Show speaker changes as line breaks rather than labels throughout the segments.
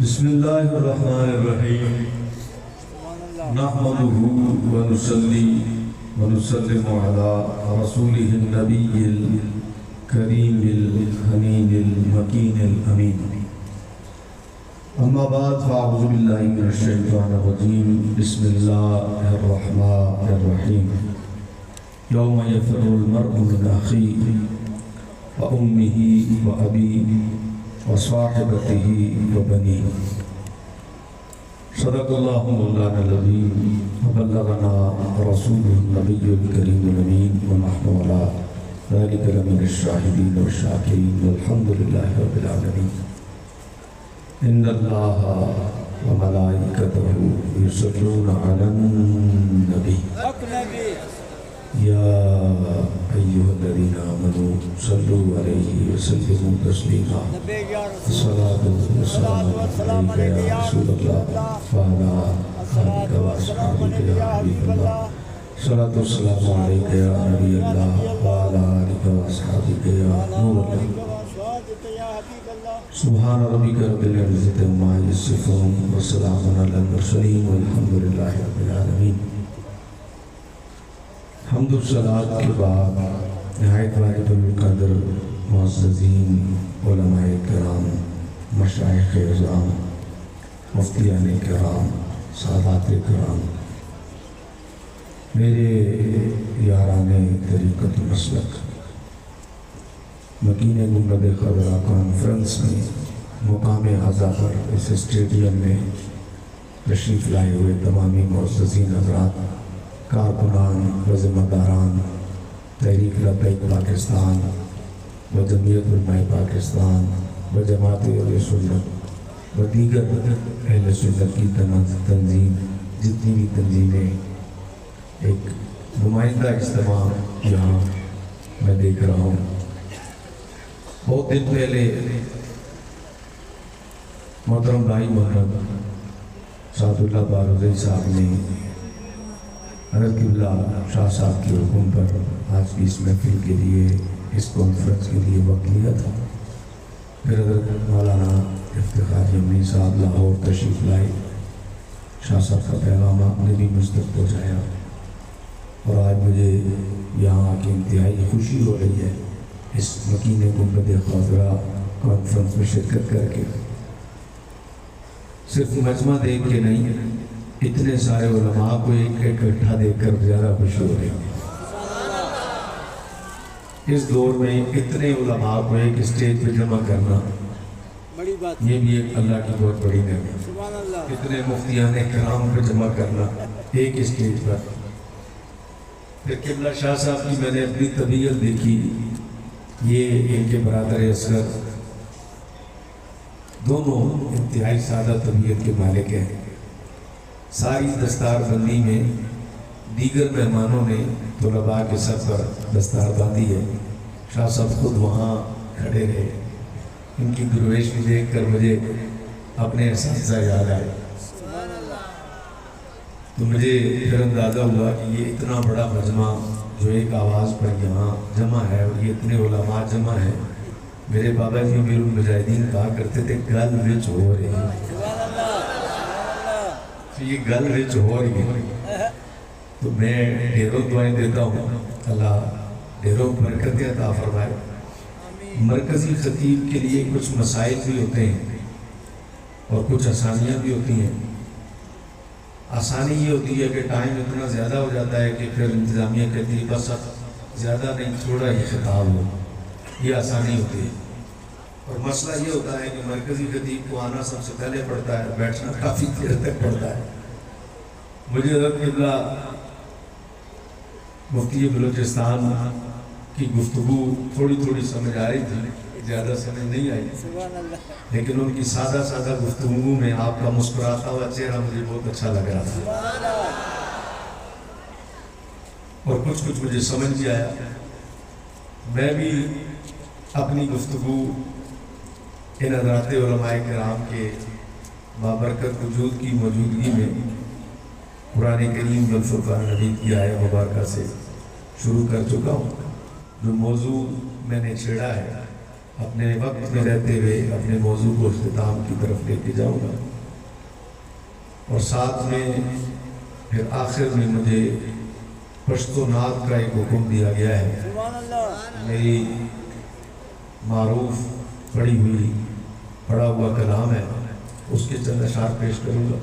بسم اللہ الرحمن الرحیم نحمده ونصلی ونسلم علی رسولہ النبی الکریم الحنین المکین الامین اما بعد فاعوذ باللہ من الشیطان الرجیم بسم اللہ الرحمن الرحیم یوم یفر المرء من اخیہ وامہ وابیہ وصاحبته وبنيه صدق الله مولانا العظيم وبلغنا رسوله النبي الكريم الأمين ونحن على ذلك لمن الشاهدين والشاكرين والحمد لله رب العالمين إن الله وملائكته يصلون على النبي يا أيها الذين آمنوا صلوا عليه وسلموا تسليما الصلاة والسلام عليك يا رسول الله وعلى آلك وأصحابك يا حبيب الله الصلاة والسلام عليك يا نبي الله وعلى آلك وأصحابك يا نور الله سبحان ربك رب العزة عما يصفون وسلام على المرسلين والحمد لله رب العالمين. حمد و صلات کے بعد نہایت واجب القدر معززین علماء کرام مشائخ اعظام مفتیان کرام سادات کرام میرے یاران طریقت مسلک مکین گنبد خضرا کانفرنس میں مقام اعزا پر اس اسٹیڈیم میں تشریف لائے ہوئے تمامی معززین حضرات کارکنان و ذمہ داران تحریک لبیک پاکستان و جمعیت علماء پاکستان و جماعت اہل سنت و دیگر اہل سنت کی تنظیم جتنی بھی تنظیمیں ایک نمائندہ اجتماع یہاں میں دیکھ رہا ہوں. بہت دن پہلے محترم بھائی محمد سعد اللہ بارودی صاحب نے حضرت قبلہ شاہ صاحب کے حکم پر آج کی اس محفل کے لیے اس کانفرنس کے لیے وقت لیا تھا. پھر حضرت مولانا افتخار یمنی صاحب لاہور تشریف لائے. شاہ صاحب کا پیغام آپ نے بھی مجھ تک پہنچایا اور آج مجھے یہاں کی انتہائی خوشی ہو رہی ہے اس مکین گنبد خضرا کانفرنس میں شرکت کر کے. صرف مجمع دیکھ کے نہیں، اتنے سارے علماء کو ایک اکٹھا دیکھ کر زیادہ خوشی ہو رہی ہے. اس دور میں اتنے علماء کو ایک اسٹیج پہ جمع کرنا یہ بھی ایک اللہ کی بہت بڑی نعمت. اتنے مفتیان کرام کو جمع کرنا ایک اسٹیج پر. پھر قبلہ شاہ صاحب کی میں نے اپنی طبیعت دیکھی. یہ ان کے برادر اصغر دونوں انتہائی سادہ طبیعت کے مالک ہیں. ساری دستار بندی میں دیگر مہمانوں نے طلباء کے سر پر دستار باندھی ہے. شاہ صاحب خود وہاں کھڑے رہے. ان کی گرویش بھی دیکھ کر مجھے اپنے اساتذہ یاد آئے تو مجھے پھر اندازہ ہوا کہ یہ اتنا بڑا مجمع جو ایک آواز پر یہاں جمع ہے اور یہ اتنے علماء جمع ہیں. میرے بابا جی امیر المجاہدین کہا کرتے تھے گل وچ ہو رہی ہے. یہ گل وچ ہو رہی ہے تو میں ڈھیروں دعائیں دیتا ہوں اللہ ڈھیروں برکتیں عطا فرمائے. مرکزی خطیب کے لیے کچھ مسائل بھی ہوتے ہیں اور کچھ آسانیاں بھی ہوتی ہیں. آسانی یہ ہوتی ہے کہ ٹائم اتنا زیادہ ہو جاتا ہے کہ پھر انتظامیہ کہتی ہے بس اب زیادہ نہیں تھوڑا ہی خطاب ہو. یہ آسانی ہوتی ہے. اور مسئلہ یہ ہوتا ہے کہ مرکزی خطیب کو آنا سب سے پہلے پڑتا ہے، بیٹھنا کافی دیر تک پڑتا ہے. مجھے حضرت قبلہ مفتی بلوچستان کی گفتگو تھوڑی تھوڑی سمجھ آ رہی تھی، زیادہ سمجھ نہیں آئی، لیکن ان کی سادہ سادہ گفتگو میں آپ کا مسکراتا ہوا چہرہ مجھے بہت اچھا لگ رہا تھا اور کچھ مجھے سمجھ بھی آیا. میں بھی اپنی گفتگو ان حضرات علماء کرام کے بابرکت وجود کی موجودگی میں قرآن کریم والفرقان حمید کی آیہ مبارکہ سے شروع کر چکا ہوں. جو موضوع میں نے چھیڑا ہے اپنے وقت میں رہتے ہوئے اپنے موضوع کو اختتام کی طرف لے کے جاؤں گا، اور ساتھ میں پھر آخر میں مجھے پشتو نعت کا ایک حکم دیا گیا ہے۔ میری معروف پڑھا ہوا کلام ہے، اس کے چند اشعار پیش کروں گا۔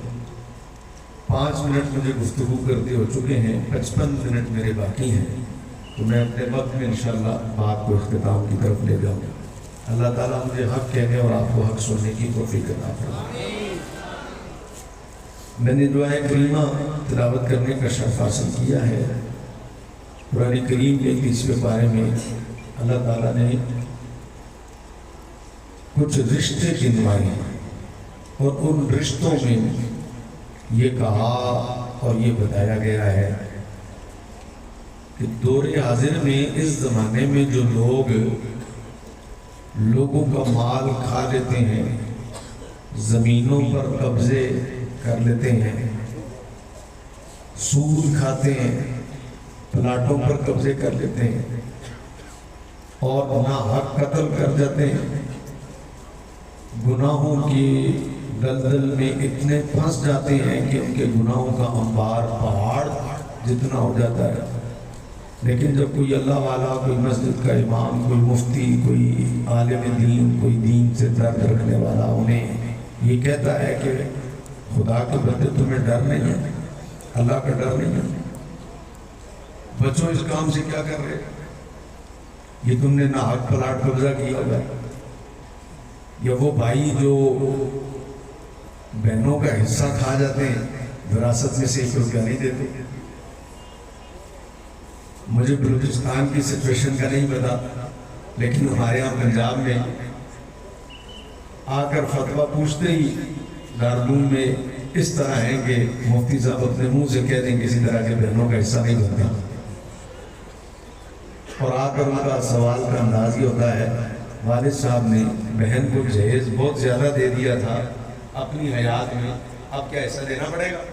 5 منٹ مجھے گفتگو کرتے ہو چکے ہیں، 55 منٹ میرے باقی ہیں، تو میں اپنے وقت میں انشاءاللہ بات کو اختتام کی طرف لے جاؤں گا۔ اللہ تعالیٰ مجھے حق کہنے اور آپ کو حق سننے کی توفیق عطا فرمائے۔ میں نے دعائے کریمہ تلاوت کرنے کا شرف حاصل کیا ہے۔ قرآن کریم کے 30ویں پارے میں اللہ تعالیٰ نے کچھ رشتے گنوائے اور ان رشتوں میں یہ کہا اور یہ بتایا گیا ہے کہ دور حاضر میں اس زمانے میں جو لوگوں کا مال کھا لیتے ہیں، زمینوں پر قبضے کر لیتے ہیں، سود کھاتے ہیں، پلاٹوں پر قبضے کر لیتے ہیں اور ناحق قتل کر جاتے ہیں، گناہوں کی دلدل میں اتنے پھنس جاتے ہیں کہ ان کے گناہوں کا انبار پہاڑ جتنا ہو جاتا ہے۔ لیکن جب کوئی اللہ والا، کوئی مسجد کا امام، کوئی مفتی، کوئی عالم دین، کوئی دین سے درد رکھنے والا انہیں یہ کہتا ہے کہ خدا کے بندے تمہیں ڈر نہیں ہے، اللہ کا ڈر نہیں ہے، بچوں اس کام سے کیا کر رہے، یہ تم نے ناحق پلاٹ قبضہ کیا ہوگا، یا وہ بھائی جو بہنوں کا حصہ کھا جاتے ہیں، وراثت میں سے 1 روپیہ نہیں دیتے۔ مجھے بلوچستان کی سچویشن کا نہیں پتا، لیکن ہمارے یہاں پنجاب میں آ کر فتویٰ پوچھتے ہی دارالعلوم میں اس طرح ہے کہ مفتی صاحب اپنے منہ سے کہہ دیں کسی طرح کے بہنوں کا حصہ نہیں بنتا، اور آ کر ان کا سوال کا انداز یہ ہوتا ہے والد صاحب نے بہن کو جہیز بہت زیادہ دے دیا تھا اپنی حیات میں، اب کیا حصہ دینا پڑے گا؟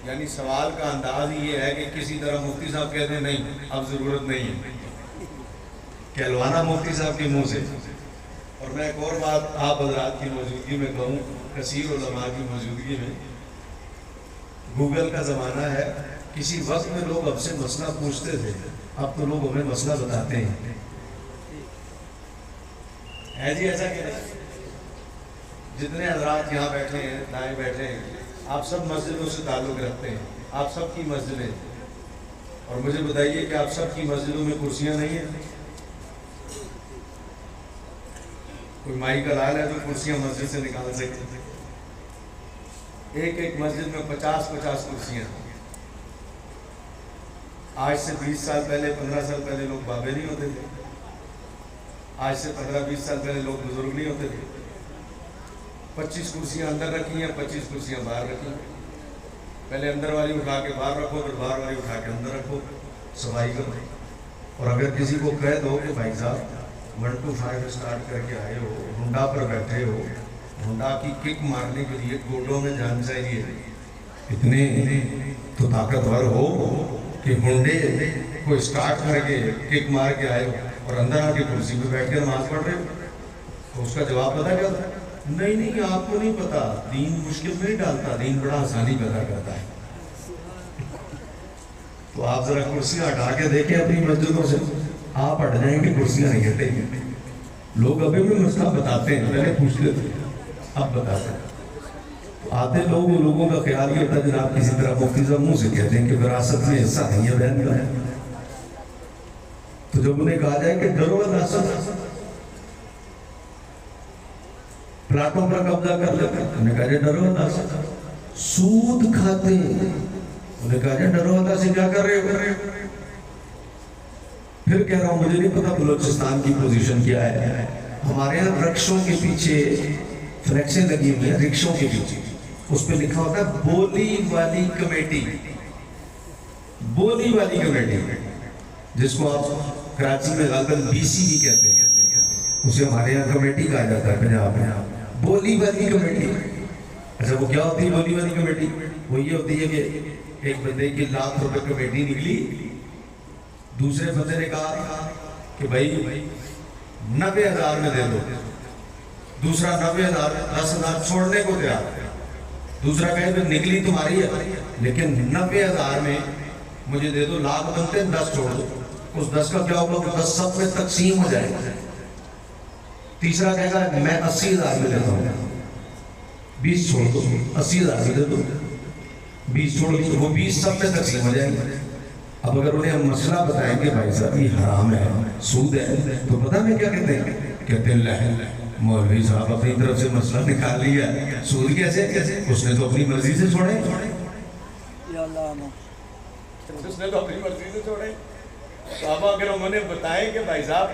یعنی سوال کا انداز یہ ہے کہ کسی طرح مفتی صاحب کہتے ہیں نہیں اب ضرورت نہیں ہے، کہلوانا مفتی صاحب کے منہ سے۔ اور میں ایک اور بات آپ حضرات کی موجودگی میں کہوں، کثیر علماء کی موجودگی میں، گوگل کا زمانہ ہے، کسی وقت میں لوگ اب سے مسئلہ پوچھتے تھے، اب تو لوگ ہمیں مسئلہ بتاتے ہیں۔ ہے جی ایسا کہ نہیں؟ جتنے حضرات یہاں بیٹھے ہیں، دائیں بیٹھے ہیں، آپ سب مسجدوں سے تعلق رکھتے ہیں، آپ سب کی مسجدیں، اور مجھے بتائیے کہ آپ سب کی مسجدوں میں کرسیاں نہیں ہیں؟ کوئی مائی کا لال ہے جو کرسیاں مسجد سے نکال سکتے؟ ایک مسجد میں 50 کرسیاں۔ آج سے 20 سال پہلے، 15 سال پہلے لوگ بابے نہیں ہوتے تھے، آج سے 15-20 سال پہلے لوگ بزرگ نہیں ہوتے تھے۔ 25 کرسیاں اندر رکھی ہیں، 25 کرسیاں باہر رکھی ہیں۔ پہلے اندر والی اٹھا کے باہر رکھو، پھر باہر والی اٹھا کے اندر رکھو، صفائی کرو۔ اور اگر کسی کو کہہ دو کہ بھائی صاحب 1 2 5 اسٹارٹ کر کے آئے ہو، ہنڈا پر بیٹھے ہو، ہنڈا کی کک مارنے کے لیے گوڈوں میں جان چاہیے، اتنے تو طاقتور ہو کہ ہنڈے کو اسٹارٹ کر کے کک مار کے آئے ہو اور اندر آ کے کرسی پہ بیٹھ کے نماز پڑھ رہے ہو، تو اس کا جواب پتہ کیا تھا؟ نہیں آپ کو نہیں پتا، دین مشکل میں نہیں ڈالتا، دین بڑا آسانی پیدا کرتا ہے۔ تو آپ ذرا کرسیاں ہٹا کے دیکھیں اپنی مسجدوں سے، آپ ہٹ جائیں گے، کرسیاں نہیں ہٹیں گے۔ لوگ ابھی بھی مسئلہ بتاتے ہیں، پہلے پوچھتے تھے اب بتاتے ہیں۔ تو آتے لوگوں کا خیال یہ ہوتا ہے جناب کسی طرح مفتی صاحب منہ سے کہتے ہیں کہ وراثت میں حصہ نہیں ہے بہن کا۔ تو جب انہیں کہا جائے کہ ڈرو وراثت، پلاٹوں پر قبضہ کر لیتے، انہیں کہا جائے ڈرو وراثت، سود کھاتے، انہیں کہا جائے ڈرو وراثت سے کیا کر رہے ہو؟ پھر کہہ رہا ہوں مجھے نہیں پتا بلوچستان کی پوزیشن کیا ہے۔ ہمارے یہاں رکشوں کے پیچھے فلیکسیں لگی ہوئی ہیں، رکشوں کے پیچھے اس پہ لکھا ہوتا ہے بولی والی کمیٹی، بولی والی کمیٹی، جس کو آپ کراچی میں غالباً BC بھی کہتے ہیں، اسے ہمارے یہاں کمیٹی کہا جاتا ہے پنجاب میں، بولی والی کمیٹی۔ اچھا وہ کیا ہوتی ہے بولی والی کمیٹی؟ وہ یہ ہوتی ہے کہ ایک بندے کی ₹1,00,000 کمیٹی نکلی، دوسرے بندے نے کہا کہ بھائی 90,000 میں دے دو، دوسرا 90,000 10,000 چھوڑنے کو تیار ہے، دوسرا کہے کہ نکلی تمہاری ہے لیکن 90,000 میں مجھے دے دو، لاکھ بنتے ہیں 10 چھوڑ دو، اس 10 کا کیا ہوگا؟ 10 سب میں تقسیم ہو جائے گا۔ تیسرا کہے گا میں 80,000 میں دیتا ہوں، 20 چھوڑ دو، 80,000 میں دے دو، 20 چھوڑ دو، وہ 20 سب میں تقسیم ہو جائیں گے۔ اب اگر انہیں ہم مسئلہ بتائیں گے بھائی صاحب یہ حرام ہے، سود ہے، تو پتہ میں کیا کہتے ہیں؟ کہتے ہیں اللہ مولوی صاحب اپنی طرف سے مسئلہ نکال لیا، سود کیسے؟ اس نے تو اپنی مرضی سے چھوڑے، اس نے تو اپنی مرضی سے چھوڑے۔ صحابہ اگر ہم انہیں بتائیں کہ بھائی صاحب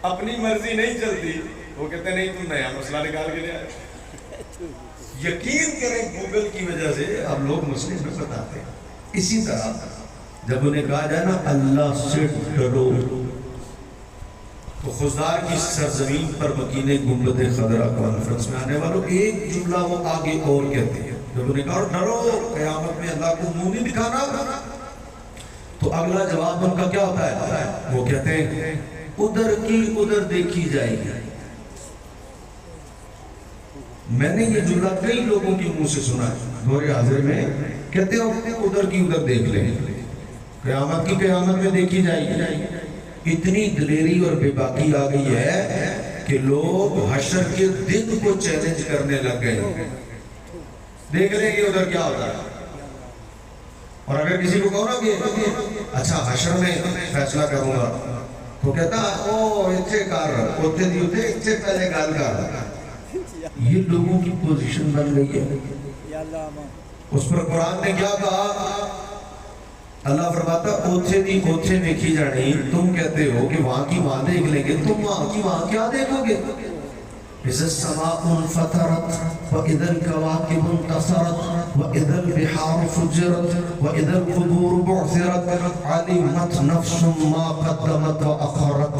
اپنی مرضی نہیں چلتی، وہ کہتے ہیں نہیں تم نیا مسئلہ نکال کے لے آئے۔ یقین کریں گوگل کی وجہ سے اب لوگ مسئلے میں بتاتے ہیں۔ اسی طرح جب انہیں کہا جائے نا اللہ سے ڈرو، تو خضدار کی سرزمین پر مکین گنبد خضرا کانفرنس میں آنے والوں ایک جملہ وہ آگے اور کہتے ہیں، جب انہیں کہا ڈرو قیامت میں اللہ کو منہ نہیں دکھانا، تو اگلا جواب ان کا کیا ہوتا ہے؟ وہ کہتے ہیں ادھر کی ادھر دیکھی جائے گی۔ میں نے یہ جملہ کئی لوگوں کی منہ سے سنا ہے دور حاضر میں، کہتے ہیں ادھر کی ادھر دیکھ لیں، قیامت کی قیامت میں دیکھی جائے گی۔ اتنی دلیری اور بے باکی آ گئی ہے کہ لوگ حشر کے دن کو چیلنج کرنے لگ گئے، دیکھ لیں گے ادھر کیا ہوتا ہے۔ اور اگر کسی کو کہو نا کہ اچھا حشر میں فیصلہ کروں گا، تو کہتا او اتھے کار اتھے دی اتھے اتھے پہلے گال کار۔ یہ لوگوں کی پوزیشن بن گئی ہے۔ اس پر قرآن نے کیا کہا؟ اللہ فرماتا اوتھے دی اوتھے دیکھی جانی، تم کہتے ہو کہ وہاں کی وہاں دیکھ لیں گے، تم وہاں کی وہاں کیا دیکھو گے؟ اِذَا السَّمَاءُ انْفَطَرَتْ وَإِذَا الْكَوَاكِبُ انْتَثَرَتْ وَإِذَا الْبِحَارُ فُجِّرَتْ وَإِذَا الْقُبُورُ بُعْثِرَتْ عَلِمَتْ نَفْسٌ مَا قَدَّمَتْ وَأَخَّرَتْ۔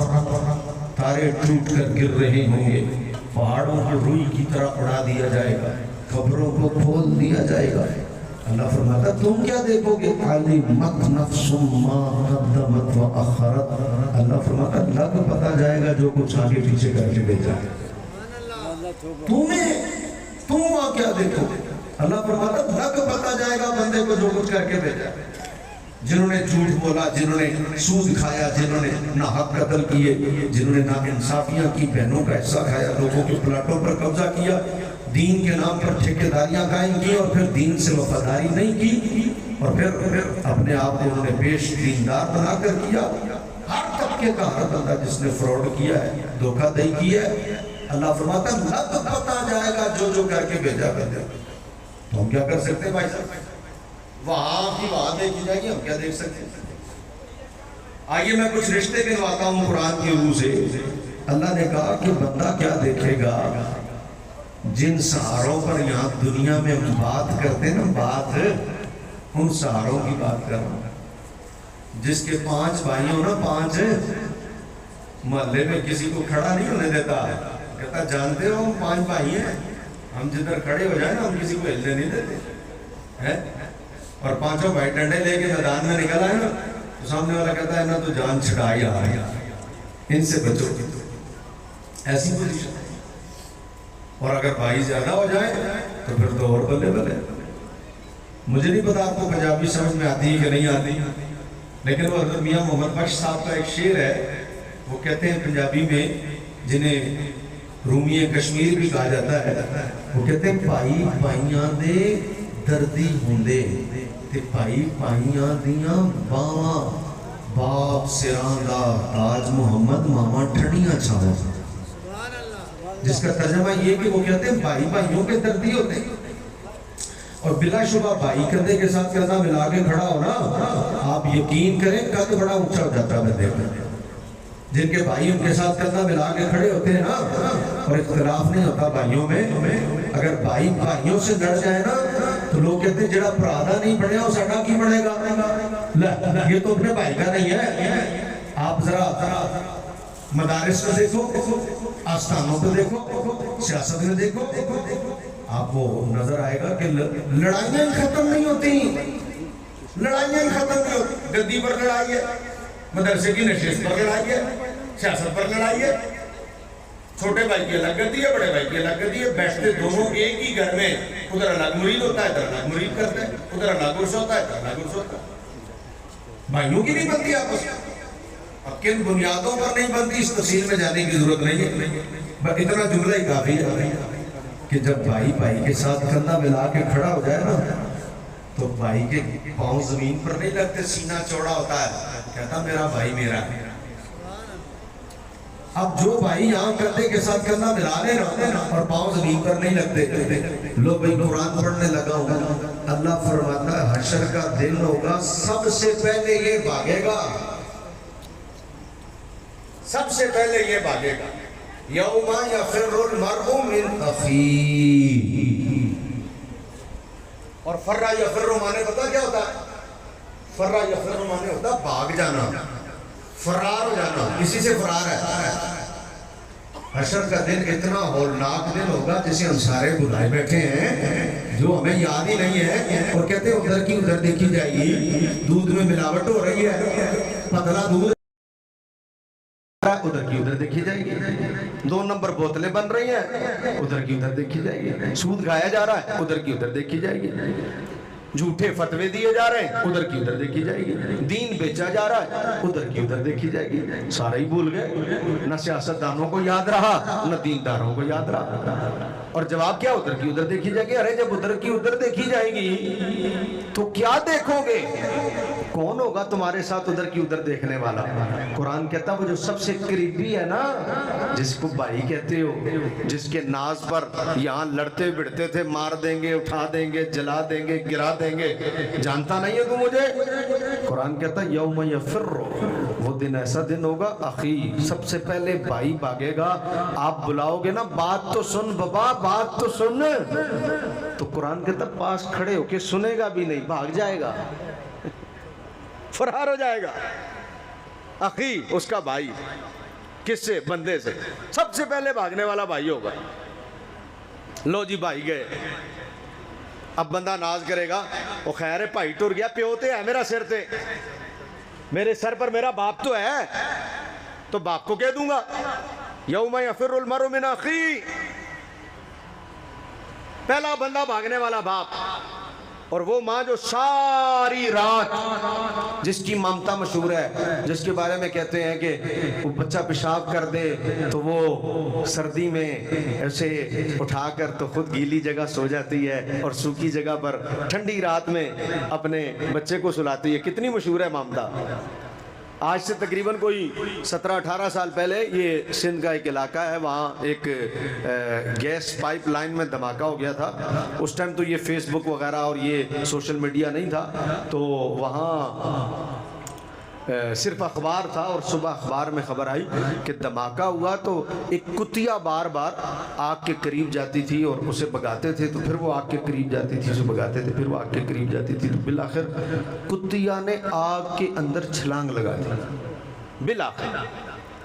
تارے ٹوٹ کر گر رہے ہوں گے، پہاڑوں کو روئی کی طرح اڑا دیا جائے گا، قبروں کو کھول دیا جائے گا۔ اللہ فرماتا تم کیا دیکھو گے؟ عَلِمَتْ نَفْسٌ مَا قَدَّمَتْ وَأَخَّرَتْ۔ اللہ فرماتا لگ پتا جائے گا جو کچھ آگے پیچھے کر کے بھیجا ہے۔ تم وہاں کیا دیکھو گے؟ اللہ فرماتا لگ پتا جائے گا بندے کو جو کچھ کر کے بھیجا ہے۔ جنہوں نے جھوٹ بولا، جنہوں نے سود کھایا، جنہوں نے ناحق قتل کیے، جنہوں نے ناانصافیاں کی، بہنوں کا حصہ کھایا، لوگوں کے پلاٹوں پر قبضہ کیا، دین کے نام پر ٹھیکیداریاں قائم کی اور پھر دین سے وفاداری نہیں کی، اور پھر اپنے آپ کو انہوں نے پیش دیندار بنا کر کیا۔ ہر طبقے کا ہر بندہ جس نے فراڈ کیا ہے، دھوکہ دہی کیا ہے، اللہ فرماتا لگ پتا جائے گا جو جو کر کے بھیجا بندے۔ تو ہم کیا کر سکتے ہیں بھائی صاحب؟ وہاں کی وہاں دیکھی جائے گی، ہم کیا دیکھ سکتے ہیں؟ آئیے میں کچھ رشتے گنواتا ہوں قرآن کی روح سے۔ اللہ نے کہا کہ بندہ کیا دیکھے گا؟ جن سہاروں پر یہاں دنیا میں ہم بات کرتے ہیں نا، بات ان سہاروں کی بات کر رہا ہوں، جس کے 5 بھائی ہو نا، 5 محلے میں کسی کو کھڑا نہیں ہونے دیتا، کہتا جانتے ہو ہم 5 بھائی ہیں، ہم جدھر کھڑے ہو جائیں نا ہم کسی کو ہلنے نہیں دیتے، اور 5 بھائی ڈنڈے لے کے میدان میں نکل آئے نا، تو سامنے والا کہتا ہے نا تو جان چھڑائی آ رہی ہے، ان سے بچو۔ ایسی پوزیشن۔ اور اگر بھائی زیادہ ہو جائے تو پھر تو اور بلے بلے۔ مجھے نہیں پتا آپ کو پنجابی سمجھ میں آتی ہے کہ نہیں آتی، لیکن وہ حضرت میاں محمد بخش صاحب کا ایک شعر ہے، وہ کہتے ہیں پنجابی میں، جنہیں رومی کشمیر بھی کہا جاتا ہے، وہ کہتے ہیں بھائی بھائیاں دے دردی ہوندے تے بھائی بھائیاں دیاں باواں، باپ سراں دا تاج محمد ماما ٹھڑیاں چھاواں۔ جس کا ترجمہ یہ کہ وہ کہتے ہیں بھائی بھائیوں کے دردی ہوتے ہیں، اور بلا شبہ بھائی کندھے کے ساتھ کندھا ملا کے کھڑا ہونا، آپ یقین کریں قد بڑا اونچا ہو جاتا ہے بندے کا۔ جن کے بھائی ان کے ساتھ کندھا ملا کے کھڑے ہوتے ہیں نا، اور اختلاف نہیں ہوتا بھائیوں میں، اگر بھائی بھائیوں سے لڑ جائے نا تو لوگ کہتے ہیں جڑا پرادہ نہیں بڑھیا وہ ساڈا کی بڑھے گا، یہ تو اپنے بھائی کا نہیں ہے۔ آپ ذرا مدارس میں دیکھو، آستانوں پہ دیکھو، سیاست میں دیکھو، آپ کو نظر آئے گا کہ لڑائیاں ختم نہیں ہوتی، لڑائیاں ختم نہیں ہوتی۔ گدی پر لڑائی ہے، مدرسے کی نشست پر لڑائی ہے، سیاست پر لڑائی ہے،
چھوٹے بھائی کی الگ گدی ہے، بڑے بھائی کی الگ گدی ہے، بیٹھتے دونوں ایک ہی گھر میں، ادھر الگ مرید ہوتا ہے، ادھر الگ مرید کرتا ہے، ادھر الگ عرس ہوتا ہے، ادھر الگ عرس ہوتا ہے، بھائیوں کی نہیں بنتی آپس میں۔ اب کن بنیادوں پر نہیں بنتی اس تفصیل میں جانے کی ضرورت نہیں ہے، اتنا جملہ ہی کافی ہے کہ جب بھائی بھائی کے ساتھ کندھا ملا کے کھڑا ہو جائے نا تو بھائی کے پاؤں زمین پر نہیں لگتے، سینہ چوڑا ہوتا ہے، کہتا میرا بھائی میرا ہے۔ اب جو بھائی یہاں کندھے کے ساتھ کندھا ملا لے نا اور پاؤں زمین پر نہیں لگتے، لو بھائی قرآن پڑھنے لگا ہوں، اللہ فرماتا ہے حشر کا دن ہوگا، سب سے پہلے یہ بھاگے گا، سب سے پہلے یہ بھاگے گا، یوم یفر المرء من اخیہ۔ اور فرّ یفر مانے پتہ کیا ہوتا ہے؟ فرّ یفر مانے ہوتا ہے بھاگ جانا، فرار ہو جانا، کسی سے فرار ہے۔ حشر کا دن اتنا ہولناک دن ہوگا جسے ہم سارے بلائے بیٹھے ہیں، جو ہمیں یاد ہی نہیں ہے، اور کہتے ہیں ادھر کی ادھر دیکھی جائے گی، دودھ میں ملاوٹ ہو رہی ہے، پتلا دودھ ادھر کی ادھر دیکھی جائے گی، 2 نمبر بوتلیں بن رہی ہیں، ادھر کی ادھر دیکھی جائے گی، سود کھایا جا رہا ہے، ادھر کی ادھر دیکھی جائے گی، جھوٹے فتوے دیے جا رہے ہیں، ادھر کی ادھر دیکھی جائے گی، دین بیچا جا رہا ہے، ادھر کی ادھر دیکھی جائے گی۔ سارے ہی بھول گئے، نہ سیاستدانوں کو یاد رہا نہ دینداروں کو یاد رہا، اور جواب کیا؟ ادھر کی ادھر دیکھی جائے گی۔ ارے جب ادھر کی ادھر دیکھی جائے گی تو کیا دیکھو گے؟ کون ہوگا تمہارے ساتھ ادھر کی ادھر دیکھنے والا؟ قرآن کہتا وہ جو سب سے قریبی ہے نا، جس کو بھائی کہتے ہو، جس کے ناز پر یہاں لڑتے بڑھتے تھے، مار دیں گے، اٹھا دیں گے، جلا دیں گے، گرا دیں گے، جانتا نہیں ہے تو مجھے؟ قرآن کہتا یوم یفر، وہ دن ایسا دن ہوگا اخی، سب سے پہلے بھائی بھاگے گا۔ آپ بلاؤ گے نا بات تو سن بابا، بات تو سن، تو قرآن کہتا پاس کھڑے ہو کے سنے گا بھی نہیں، بھاگ جائے گا، فرار ہو جائے گا۔ اخی اس کا بھائی، کس سے؟ بندے سے، سب سے پہلے بھاگنے والا بھائی ہوگا۔ لو جی بھائی گئے، اب بندہ ناز کرے گا، وہ خیر ہے بھائی ٹر گیا، پیو تے ہے میرا سر تے، میرے سر پر میرا باپ تو ہے، تو باپ کو کہہ دوں گا یوم یفر المرء من اخی، پہلا بندہ بھاگنے والا باپ، اور وہ ماں جو ساری رات، جس کی ممتا مشہور ہے، جس کے بارے میں کہتے ہیں کہ وہ بچہ پیشاب کر دے تو وہ سردی میں ایسے اٹھا کر تو خود گیلی جگہ سو جاتی ہے اور سوکھی جگہ پر ٹھنڈی رات میں اپنے بچے کو سلاتی ہے، کتنی مشہور ہے ممتا۔ آج سے تقریباً کوئی 17-18 سال پہلے یہ سندھ کا ایک علاقہ ہے، وہاں ایک گیس پائپ لائن میں دھماکہ ہو گیا تھا۔ اس ٹائم تو یہ فیس بک وغیرہ اور یہ سوشل میڈیا نہیں تھا، تو وہاں صرف اخبار تھا، اور صبح اخبار میں خبر آئی کہ دھماکہ ہوا تو ایک کتیا بار بار آگ کے قریب جاتی تھی اور اسے بھگاتے تھے، تو پھر وہ آگ کے قریب جاتی تھی، اسے بھگاتے تھے، پھر وہ آگ کے قریب جاتی تھی، تو بالآخر کتیا نے آگ کے اندر چھلانگ لگا دی بالآخر۔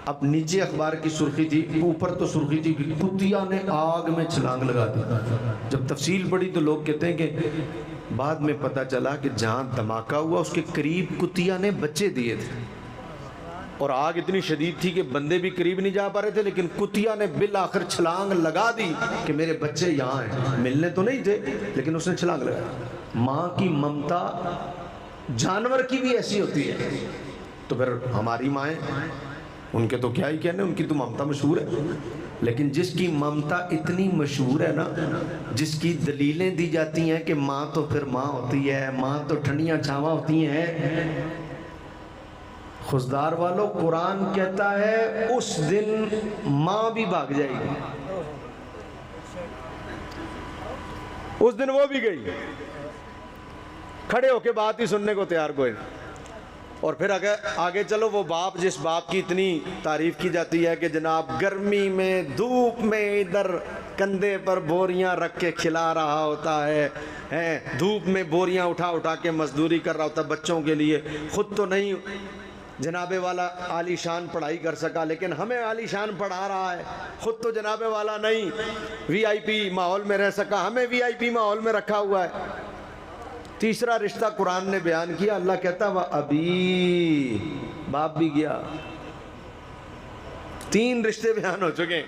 اب نیچے اخبار کی سرخی تھی، اوپر تو سرخی تھی کہ کتیا نے آگ میں چھلانگ لگا دی۔ جب تفصیل پڑھی تو لوگ کہتے ہیں کہ بعد میں پتہ چلا کہ جہاں دھماکہ ہوا اس کے قریب کتیا نے بچے دیے تھے، اور آگ اتنی شدید تھی کہ بندے بھی قریب نہیں جا پا رہے تھے، لیکن کتیا نے بالآخر چھلانگ لگا دی کہ میرے بچے یہاں ہیں، ملنے تو نہیں تھے لیکن اس نے چھلانگ لگا۔ ماں کی ممتا جانور کی بھی ایسی ہوتی ہے، تو پھر ہماری مائیں، ان کے تو کیا ہی کہنے، ان کی تو ممتا مشہور ہے، لیکن جس کی ممتا اتنی مشہور ہے نا، جس کی دلیلیں دی جاتی ہیں کہ ماں تو پھر ماں ہوتی ہے، ماں تو ٹھنڈیاں چھاواں ہوتی ہیں، خزدار والوں قرآن کہتا ہے اس دن ماں بھی بھاگ جائے گی، اس دن وہ بھی گئی، کھڑے ہو کے بات ہی سننے کو تیار کوئی نہیں۔ اور پھر آگے چلو، وہ باپ جس باپ کی اتنی تعریف کی جاتی ہے کہ جناب گرمی میں دھوپ میں ادھر کندھے پر بوریاں رکھ کے کھلا رہا ہوتا ہے، دھوپ میں بوریاں اٹھا اٹھا کے مزدوری کر رہا ہوتا ہے بچوں کے لیے، خود تو نہیں جناب والا عالی شان پڑھائی کر سکا لیکن ہمیں عالی شان پڑھا رہا ہے، خود تو جناب والا نہیں وی آئی پی ماحول میں رہ سکا، ہمیں وی آئی پی ماحول میں رکھا ہوا ہے۔ تیسرا رشتہ قرآن نے بیان کیا، اللہ کہتا وہ ابھی، باپ بھی گیا، 3 رشتے بیان ہو چکے ہیں۔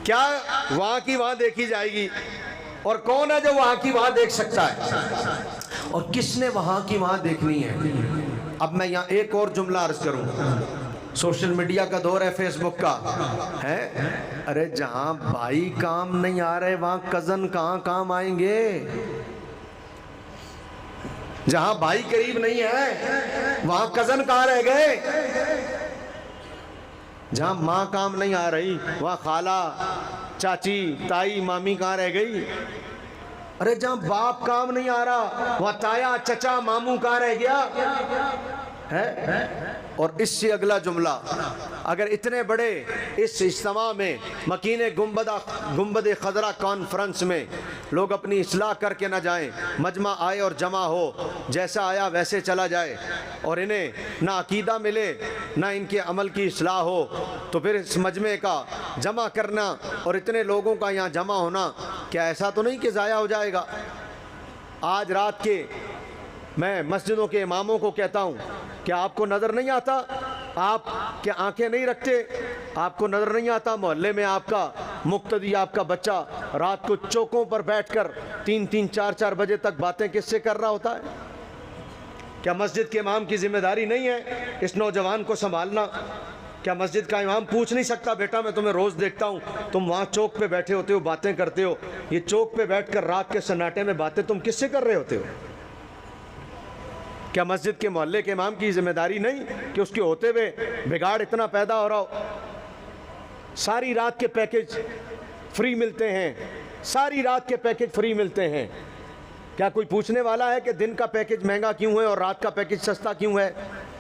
کیا وہاں کی وہاں دیکھی جائے گی؟ اور کون ہے جو وہاں کی وہاں دیکھ سکتا ہے؟ اور کس نے وہاں کی وہاں دیکھنی ہے؟ اب میں یہاں ایک اور جملہ عرض کروں. سوشل میڈیا کا دور ہے، فیس بک کا ہے. ارے جہاں بھائی کام نہیں آ رہے وہاں کزن کہاں کام آئیں گے؟ جہاں بھائی قریب نہیں ہے وہاں کزن کہاں رہ گئے؟ جہاں ماں کام نہیں آ رہی وہاں خالہ، چاچی، تائی، مامی کہاں رہ گئی؟ ارے جہاں باپ کام نہیں آ رہا وہاں تایا، چچا، ماموں کہاں رہ گیا ہے؟ اور اس سے اگلا جملہ، اگر اتنے بڑے اس اجتماع میں مکین گنبد خضرا کانفرنس میں لوگ اپنی اصلاح کر کے نہ جائیں، مجمع آئے اور جمع ہو، جیسا آیا ویسے چلا جائے، اور انہیں نہ عقیدہ ملے نہ ان کے عمل کی اصلاح ہو، تو پھر اس مجمع کا جمع کرنا اور اتنے لوگوں کا یہاں جمع ہونا کیا ایسا تو نہیں کہ ضائع ہو جائے گا؟ آج رات کے میں مسجدوں کے اماموں کو کہتا ہوں، کیا آپ کو نظر نہیں آتا؟ آپ کیا آنکھیں نہیں رکھتے؟ آپ کو نظر نہیں آتا محلے میں آپ کا مقتدی، آپ کا بچہ رات کو چوکوں پر بیٹھ کر 3-3 4-4 بجے تک باتیں کس سے کر رہا ہوتا ہے؟ کیا مسجد کے امام کی ذمہ داری نہیں ہے اس نوجوان کو سنبھالنا؟ کیا مسجد کا امام پوچھ نہیں سکتا، بیٹا میں تمہیں روز دیکھتا ہوں تم وہاں چوک پہ بیٹھے ہوتے ہو، باتیں کرتے ہو، یہ چوک پہ بیٹھ کر رات کے سناٹے میں باتیں تم کس سے کر رہے ہوتے ہو؟ کیا مسجد کے محلے کے امام کی ذمہ داری نہیں کہ اس کے ہوتے ہوئے بگاڑ اتنا پیدا ہو رہا ہو؟ ساری رات کے پیکج فری ملتے ہیں، ساری رات کے پیکج فری ملتے ہیں. کیا کوئی پوچھنے والا ہے کہ دن کا پیکج مہنگا کیوں ہے اور رات کا پیکج سستا کیوں ہے؟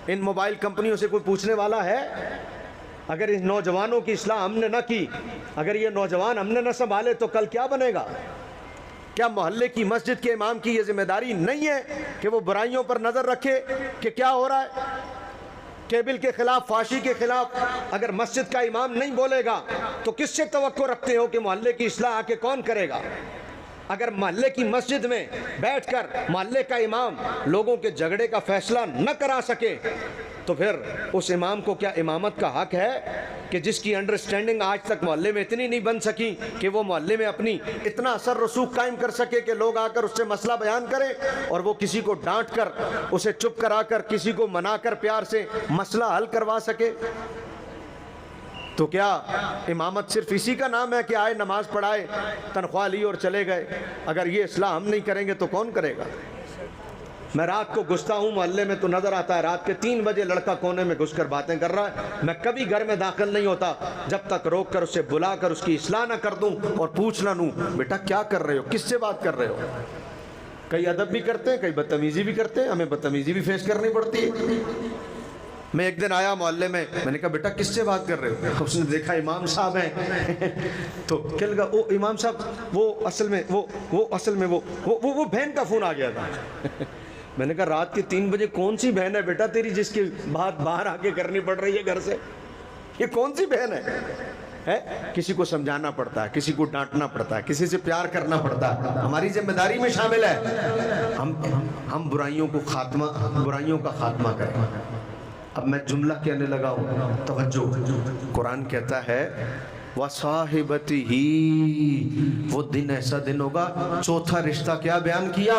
ان موبائل کمپنیوں سے کوئی پوچھنے والا ہے؟ اگر ان نوجوانوں کی اصلاح ہم نے نہ کی، اگر یہ نوجوان ہم نے نہ سنبھالے تو کل کیا بنے گا؟ کیا محلے کی مسجد کے امام کی یہ ذمہ داری نہیں ہے کہ وہ برائیوں پر نظر رکھے کہ کیا ہو رہا ہے؟ کیبل کے خلاف، فحاشی کے خلاف اگر مسجد کا امام نہیں بولے گا تو کس سے توقع رکھتے ہو کہ محلے کی اصلاح آ کے کون کرے گا؟ اگر محلے کی مسجد میں بیٹھ کر محلے کا امام لوگوں کے جھگڑے کا فیصلہ نہ کرا سکے تو پھر اس امام کو کیا امامت کا حق ہے کہ جس کی انڈرسٹینڈنگ آج تک محلے میں اتنی نہیں بن سکی کہ وہ محلے میں اپنی اتنا اثر رسوخ قائم کر سکے کہ لوگ آ کر اس سے مسئلہ بیان کریں اور وہ کسی کو ڈانٹ کر، اسے چپ کرا کر، کسی کو منا کر پیار سے مسئلہ حل کروا سکے؟ تو کیا امامت صرف اسی کا نام ہے کہ آئے نماز پڑھائے، تنخواہ لی اور چلے گئے؟ اگر یہ اصلاح ہم نہیں کریں گے تو کون کرے گا؟ میں رات کو گھستا ہوں محلے میں تو نظر آتا ہے رات کے 3 بجے لڑکا کونے میں گھس کر باتیں کر رہا ہے. میں کبھی گھر میں داخل نہیں ہوتا جب تک روک کر اسے بلا کر اس کی اصلاح نہ کر دوں اور پوچھ نہ لوں بیٹا کیا کر رہے ہو، کس سے بات کر رہے ہو؟ کئی ادب بھی کرتے ہیں، کئی بدتمیزی بھی کرتے ہیں، ہمیں بدتمیزی بھی فیس کرنی پڑتی ہے. میں ایک دن آیا محلے میں نے کہا بیٹا کس سے بات کر رہے ہو؟ اس نے دیکھا امام صاحب ہیں تو کیا لگا وہ امام صاحب وہ اصل میں وہ بہن کا فون آ گیا تھا. میں نے کہا رات کے 3 بجے کون سی بہن ہے بیٹا تیری جس کی بات باہر آ کے کرنی پڑ رہی ہے گھر سے؟ یہ کون سی بہن ہے؟ کسی کو سمجھانا پڑتا ہے، کسی کو ڈانٹنا پڑتا ہے، کسی سے پیار کرنا پڑتا ہے، ہماری ذمہ داری میں شامل ہے ہم برائیوں کا خاتمہ کریں. اب میں جملہ کہنے لگا ہوں، توجہ. قرآن کہتا ہے وَصَاحِبَتِهِ، وہ دن ایسا دن ہوگا. چوتھا رشتہ کیا بیان کیا؟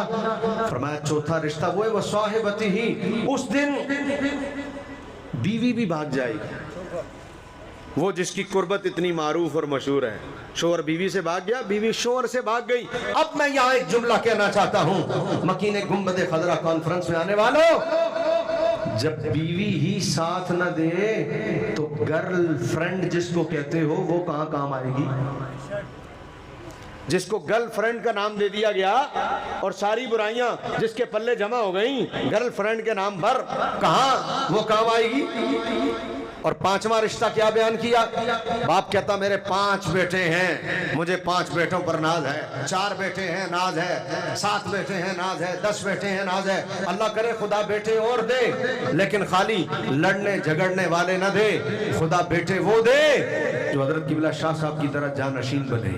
فرمایا چوتھا رشتہ وہ ہے وَصَاحِبَتِهِ، اس دن بیوی بھی بھاگ جائے گی. وہ جس کی قربت اتنی معروف اور مشہور ہے. شوہر بیوی سے بھاگ گیا، بیوی شوہر سے بھاگ گئی. اب میں یہاں ایک جملہ کہنا چاہتا ہوں مکین گنبد خضرا کانفرنس میں آنے والوں، جب بیوی ہی ساتھ نہ دے تو گرل فرینڈ جس کو کہتے ہو وہ کہاں کام آئے گی؟ جس کو گرل فرینڈ کا نام دے دیا گیا اور ساری برائیاں جس کے پلے جمع ہو گئیں گرل فرینڈ کے نام پر، کہاں وہ کام آئے گی؟ اور 5واں رشتہ کیا بیان کیا؟ باپ کہتا میرے 5 بیٹے ہیں، مجھے 5 بیٹوں پر ناز ہے، 4 بیٹے ہیں ناز ہے، 7 بیٹے ہیں ناز ہے، 10 بیٹے ہیں ناز ہے. اللہ کرے خدا بیٹے اور دے، لیکن خالی لڑنے جھگڑنے والے نہ دے. خدا بیٹے وہ دے جو حضرت قبلہ شاہ صاحب کی طرح جانشین بنے.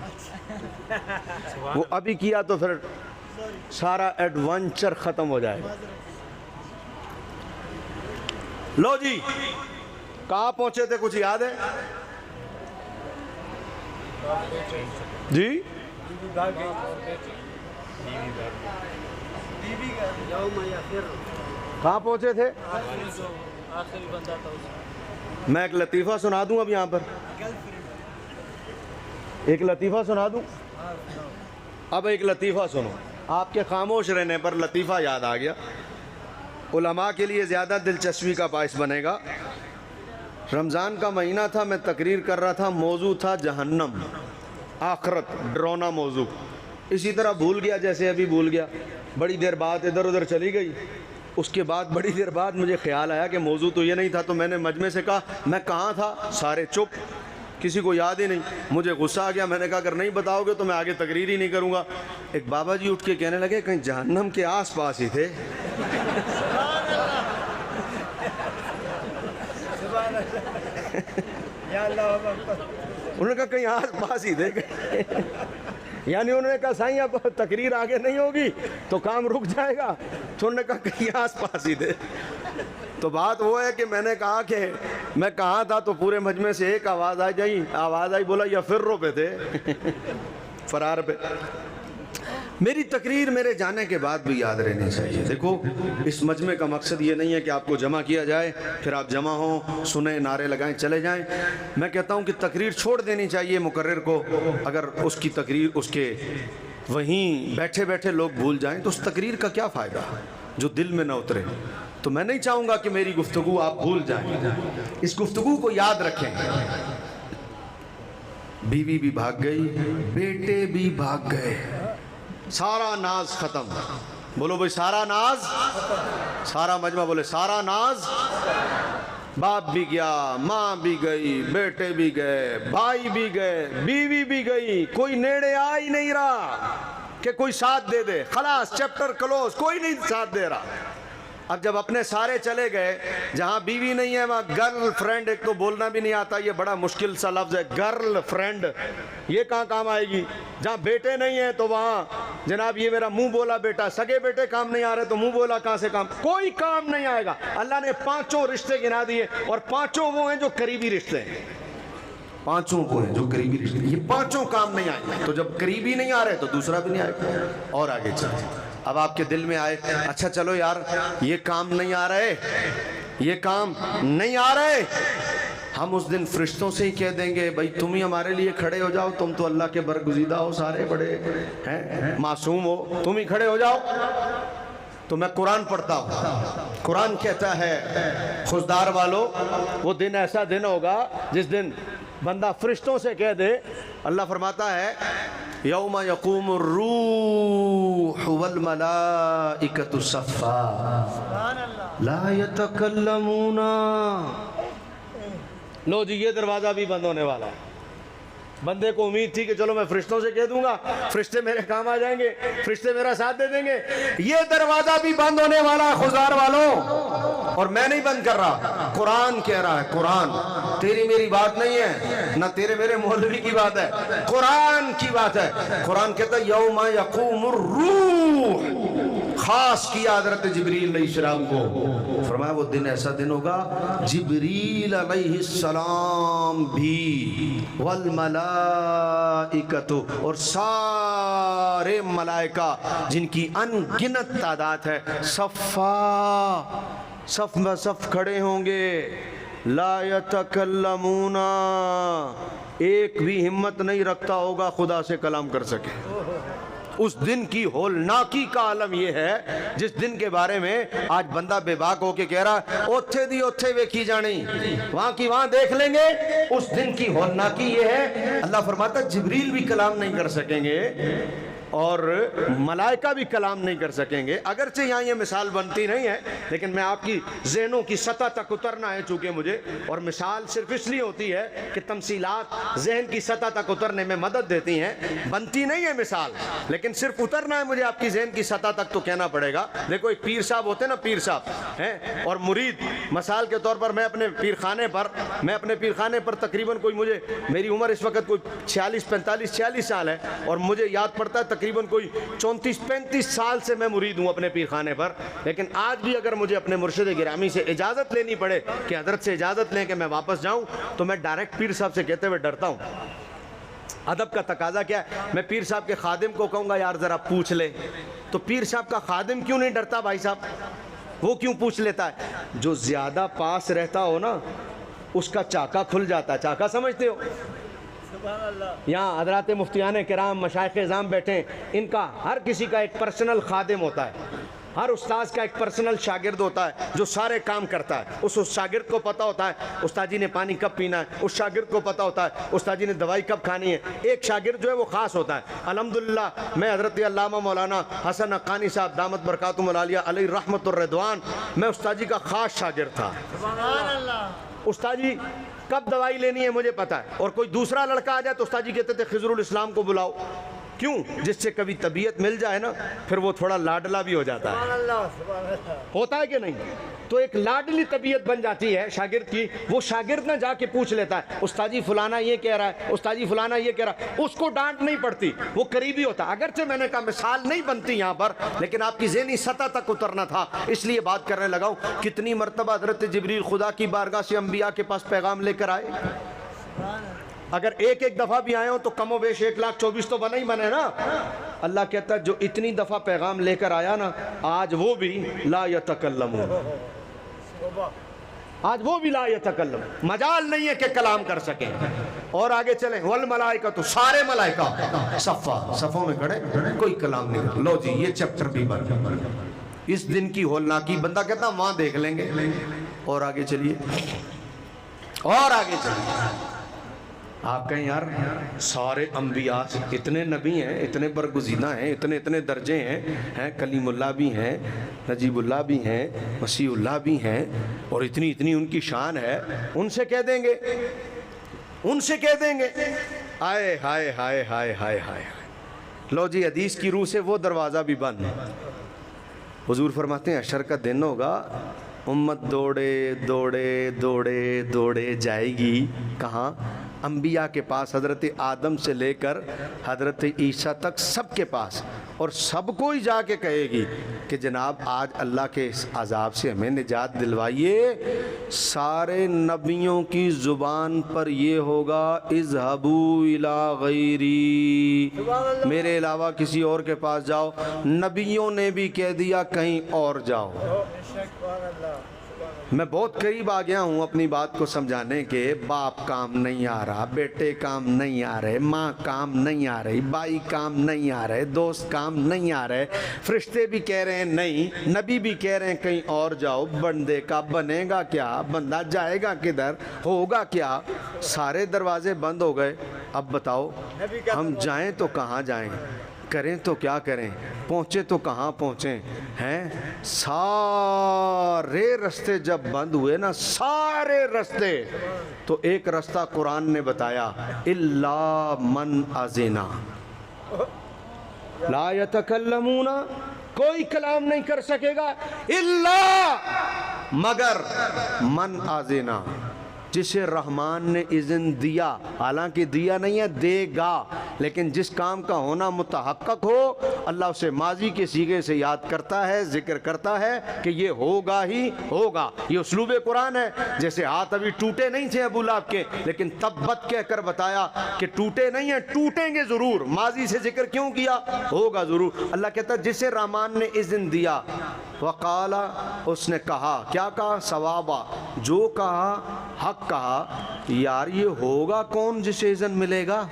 ہے. وہ ابھی کیا تو پھر سارا ایڈونچر ختم ہو جائے گا. لو جی کہاں پہنچے تھے, کچھ یاد ہے جی؟ کہاں پہنچے تھے؟ میں ایک لطیفہ سنا دوں اب یہاں پر, ایک لطیفہ سنا دوں. اب ایک لطیفہ سنو, آپ کے خاموش رہنے پر لطیفہ یاد آ گیا, علماء کے لیے زیادہ دلچسپی کا باعث بنے گا. رمضان کا مہینہ تھا, میں تقریر کر رہا تھا, موضوع تھا جہنم, آخرت, ڈراؤنا موضوع. اسی طرح بھول گیا جیسے ابھی بھول گیا, بڑی دیر بعد ادھر ادھر چلی گئی. اس کے بعد بڑی دیر بعد مجھے خیال آیا کہ موضوع تو یہ نہیں تھا, تو میں نے مجمع سے کہا میں کہاں تھا؟ سارے چپ, کسی کو یاد ہی نہیں. مجھے غصہ آ گیا, میں نے کہا اگر نہیں بتاؤ گے تو میں آگے تقریر ہی نہیں کروں گا. ایک بابا جی اٹھ کے کہنے لگے کہیں جہنم کے آس پاس ہی تھے. انہوں نے کہا کہیں آس پاس ہی تھے, یعنی انہوں نے کہا سائیں اب تقریر آگے نہیں ہوگی تو کام رک جائے گا, تو انہوں نے کہا کہیں آس پاس ہی تھے. تو بات وہ ہے کہ میں نے کہا کہ میں کہاں تھا, تو پورے مجمع سے ایک آواز آئی, بولا یا فرو پہ تھے, فرار پہ. میری تقریر میرے جانے کے بعد بھی یاد رہنی چاہیے. دیکھو اس مجمع کا مقصد یہ نہیں ہے کہ آپ کو جمع کیا جائے پھر آپ جمع ہوں, سنیں, نعرے لگائیں, چلے جائیں. میں کہتا ہوں کہ تقریر چھوڑ دینی چاہیے مقرر کو. اگر اس کی تقریر اس کے وہیں بیٹھے بیٹھے لوگ بھول جائیں تو اس تقریر کا کیا فائدہ جو دل میں نہ اترے. تو میں نہیں چاہوں گا کہ میری گفتگو آپ بھول جائیں, اس گفتگو کو یاد رکھیں. بیوی بھی بھاگ گئی, بیٹے بھی بھاگ گئے, سارا ناز ختم. بولو بھائی سارا ناز, سارا مجمع بولے سارا ناز. باپ بھی گیا, ماں بھی گئی, بیٹے بھی گئے, بھائی بھی گئے, بیوی بھی گئی, کوئی نیڑے آ ہی نہیں رہا کہ کوئی ساتھ دے دے. خلاص چیپٹر کلوز, کوئی نہیں ساتھ دے رہا. اب جب اپنے سارے چلے گئے, جہاں بیوی نہیں ہے وہاں گرل فرینڈ, ایک تو بولنا بھی نہیں آتا, یہ بڑا مشکل سا لفظ ہے گرل فرینڈ, یہ کہاں کام آئے گی. جہاں بیٹے نہیں ہیں تو وہاں جناب یہ میرا منہ بولا بیٹا, سگے بیٹے کام نہیں آ رہے تو منہ بولا کہاں سے کام, کوئی کام نہیں آئے گا. اللہ نے 5 رشتے گنا دیے اور 5 وہ ہیں جو قریبی رشتے ہیں, 5 وہ ہیں جو قریبی رشتے, یہ 5 کام نہیں آئے گا. تو جب قریبی نہیں آ رہے تو دوسرا بھی نہیں آئے گا. اور آگے چلیں. اب آپ کے دل میں آئے اچھا چلو یار یہ کام نہیں آ رہے, یہ کام نہیں آ رہے, ہم اس دن فرشتوں سے ہی کہہ دیں گے بھائی تم ہی ہمارے لیے کھڑے ہو جاؤ, تم تو اللہ کے برگزیدہ ہو, سارے بڑے ہیں, معصوم ہو, تم ہی کھڑے ہو جاؤ. تو میں قرآن پڑھتا ہوں, قرآن کہتا ہے خوددار والو وہ دن ایسا دن ہوگا جس دن بندہ فرشتوں سے کہہ دے. اللہ فرماتا ہے یوم یقوم الروح والملائکۃ صفا لا یتکلمون. لو جی یہ دروازہ بھی بند ہونے والا ہے. بندے کو امید تھی کہ چلو میں فرشتوں سے کہہ دوں گا, فرشتے میرے کام آ جائیں گے, فرشتے میرا ساتھ دے دیں گے. یہ دروازہ بھی بند ہونے والا ہے خوددار والوں, اور میں نہیں بند کر رہا, قرآن کہہ رہا ہے. قرآن, تیری میری بات نہیں ہے, نہ تیرے میرے مولوی کی بات ہے, قرآن کی بات ہے. قرآن کہتا ہے یوم یقوم الروح, خاص کیا حضرت جبریل علیہ السلام کو, فرمایا وہ دن ایسا دن ہوگا جبریل علیہ السلام بھی, والملائکۃ اور سارے ملائکہ جن کی ان گنت تعداد ہے, صفا صف میں صف کھڑے ہوں گے, لا یتکلمون, ایک بھی ہمت نہیں رکھتا ہوگا خدا سے کلام کر سکے. اس دن کی ہولناکی کا عالم یہ ہے جس دن کے بارے میں آج بندہ بے باک ہو کے کہہ رہا ہے اوتھے دی اوتھے ویکھی جانی, وہاں کی وہاں دیکھ لیں گے. اس دن کی ہولناکی یہ ہے, اللہ فرماتا ہے جبریل بھی کلام نہیں کر سکیں گے, اور ملائکہ بھی کلام نہیں کر سکیں گے. اگرچہ یہاں یہ مثال بنتی نہیں ہے لیکن میں آپ کی ذہنوں کی سطح تک اترنا ہے چونکہ مجھے, اور مثال صرف اس لیے ہوتی ہے کہ تمثیلات ذہن کی سطح تک اترنے میں مدد دیتی ہیں, بنتی نہیں ہے مثال, لیکن صرف اترنا ہے مجھے آپ کی ذہن کی سطح تک تو کہنا پڑے گا. دیکھو ایک پیر صاحب ہوتے ہیں نا, پیر صاحب ہیں اور مرید. مثال کے طور پر میں اپنے پیرخانے پر تقریباً کوئی مجھے, میری عمر اس وقت کوئی 46 سال ہے اور مجھے یاد پڑتا ہے تقریباً کوئی 34-35 سال سے میں مرید ہوں اپنے پیرخانے پر. لیکن آج بھی اگر مجھے اپنے مرشد گرامی سے اجازت لینی پڑے کہ حضرت سے اجازت لیں کہ میں واپس جاؤں, تو میں ڈائریکٹ پیر صاحب سے کہتے ہوئے ڈرتا ہوں. ادب کا تقاضا کیا ہے؟ میں پیر صاحب کے خادم کو کہوں گا یار ذرا پوچھ لے, تو پیر صاحب کا خادم کیوں نہیں ڈرتا بھائی صاحب؟ وہ کیوں پوچھ لیتا ہے؟ جو زیادہ پاس رہتا ہو نا اس کا چاکا کھل جاتا ہے. چاکا سمجھتے ہو؟ یہاں حضرات مفتیان کرام مشائخ اعظام بیٹھے ہیں, ان کا ہر کسی کا ایک پرسنل خادم ہوتا ہے. ہر استاذ کا ایک پرسنل شاگرد ہوتا ہے جو سارے کام کرتا ہے. اس شاگرد کو پتہ ہوتا ہے استاد جی نے پانی کب پینا ہے, اس شاگرد کو پتہ ہوتا ہے استاد جی نے دوائی کب کھانی ہے. ایک شاگرد جو ہے وہ خاص ہوتا ہے. الحمدللہ میں حضرت علامہ مولانا حسن حقانی صاحب دامت برکاتہم العالیہ علیہ رحمت الرضوان, میں استاد جی کا خاص شاگرد تھا. استاد جی کب دوائی لینی ہے مجھے پتا ہے, اور کوئی دوسرا لڑکا آ جائے تو استاد جی کہتے تھے خضر الاسلام کو بلاؤ. کیوں؟ جس سے کبھی طبیعت مل جائے نا پھر وہ تھوڑا لاڈلا بھی ہو جاتا ہے. ہوتا ہے کہ نہیں؟ تو ایک لاڈلی طبیعت بن جاتی ہے شاگرد کی. وہ شاگرد نہ جا کے پوچھ لیتا ہے استاد جی فلانا یہ کہہ رہا ہے, استاد جی فلانا یہ کہہ رہا ہے, اس کو ڈانٹ نہیں پڑتی, وہ قریبی ہوتا. اگرچہ میں نے کہا مثال نہیں بنتی یہاں پر, لیکن آپ کی ذہنی سطح تک اترنا تھا اس لیے بات کرنے لگا ہوں. کتنی مرتبہ حضرت جبریل خدا کی بارگاہ سے انبیاء کے پاس پیغام لے کر آئے؟ اگر ایک دفعہ بھی آئے ہوں تو کم و بیش 1,24,000 تو بنے ہی بنے نا. اللہ کہتا ہے جو اتنی دفعہ پیغام لے کر آیا نا آج وہ بھی لا یتکلمون, آج وہ بھی لا یتکلم, مجال نہیں ہے کہ کلام کر سکیں. اور آگے چلیں, والملائکہ تو سارے ملائکہ صفوں میں کھڑے, کوئی کلام نہیں کرتا. لو جی یہ چیپٹر بھی بن, اس دن کی ہولناکی بندہ کہتا وہاں دیکھ لیں گے. اور آگے چلیے, اور آگے چلیے. آپ کہیں یار سارے انبیاء, اتنے نبی ہیں, اتنے برگزیدہ ہیں, اتنے درجے ہیں, کلیم اللہ بھی ہیں, نجیب اللہ بھی ہیں, مسیح اللہ بھی ہیں, اور اتنی ان کی شان ہے. ان سے کہہ دیں گے, آئے ہائے ہائے ہائے ہائے ہائے. لو جی حدیث کی روح سے وہ دروازہ بھی بند. حضور فرماتے ہیں حشر کا دن ہوگا, امت دوڑے جائے گی کہاں؟ انبیاء کے پاس, حضرت آدم سے لے کر حضرت عیسیٰ تک سب کے پاس, اور سب کو ہی جا کے کہے گی کہ جناب آج اللہ کے اس عذاب سے ہمیں نجات دلوائیے. سارے نبیوں کی زبان پر یہ ہوگا اذهبوا الی غیری, میرے علاوہ کسی اور کے پاس جاؤ. نبیوں نے بھی کہہ دیا کہیں اور جاؤ. میں بہت قریب آ گیا ہوں اپنی بات کو سمجھانے کے. باپ کام نہیں آ رہا, بیٹے کام نہیں آ رہے, ماں کام نہیں آ رہی, بھائی کام نہیں آ رہے, دوست کام نہیں آ رہے, فرشتے بھی کہہ رہے ہیں نہیں, نبی بھی کہہ رہے ہیں کہیں اور جاؤ. بندے کا بنے گا کیا؟ بندہ جائے گا کدھر؟ ہوگا کیا؟ سارے دروازے بند ہو گئے. اب بتاؤ ہم جائیں تو کہاں جائیں, کریں تو کیا کریں, پہنچے تو کہاں پہنچیں ہیں؟ سارے رستے جب بند ہوئے نا, سارے رستے, تو ایک رستہ قرآن نے بتایا, الا من اذنا لا یتکلمون, کوئی کلام نہیں کر سکے گا, الا مگر من اذنا, جسے رحمان نے اذن دیا. حالانکہ دیا نہیں ہے, دے گا, لیکن جس کام کا ہونا متحقق ہو اللہ اسے ماضی کے صیغے سے یاد کرتا ہے, ذکر کرتا ہے کہ یہ ہوگا ہی ہوگا. یہ اسلوب قرآن ہے. جیسے ہاتھ ابھی ٹوٹے نہیں تھے ابو لہب کے, لیکن تبت کہہ کر بتایا کہ ٹوٹے نہیں ہیں, ٹوٹیں گے ضرور. ماضی سے ذکر کیوں کیا؟ ہوگا ضرور. اللہ کہتا ہے جسے رحمان نے اذن دیا, وقال, اس نے کہا, کیا کہا؟ ثوابا, جو کہا حق کہا. یار یہ ہوگا کون جسے اذن ملے گا؟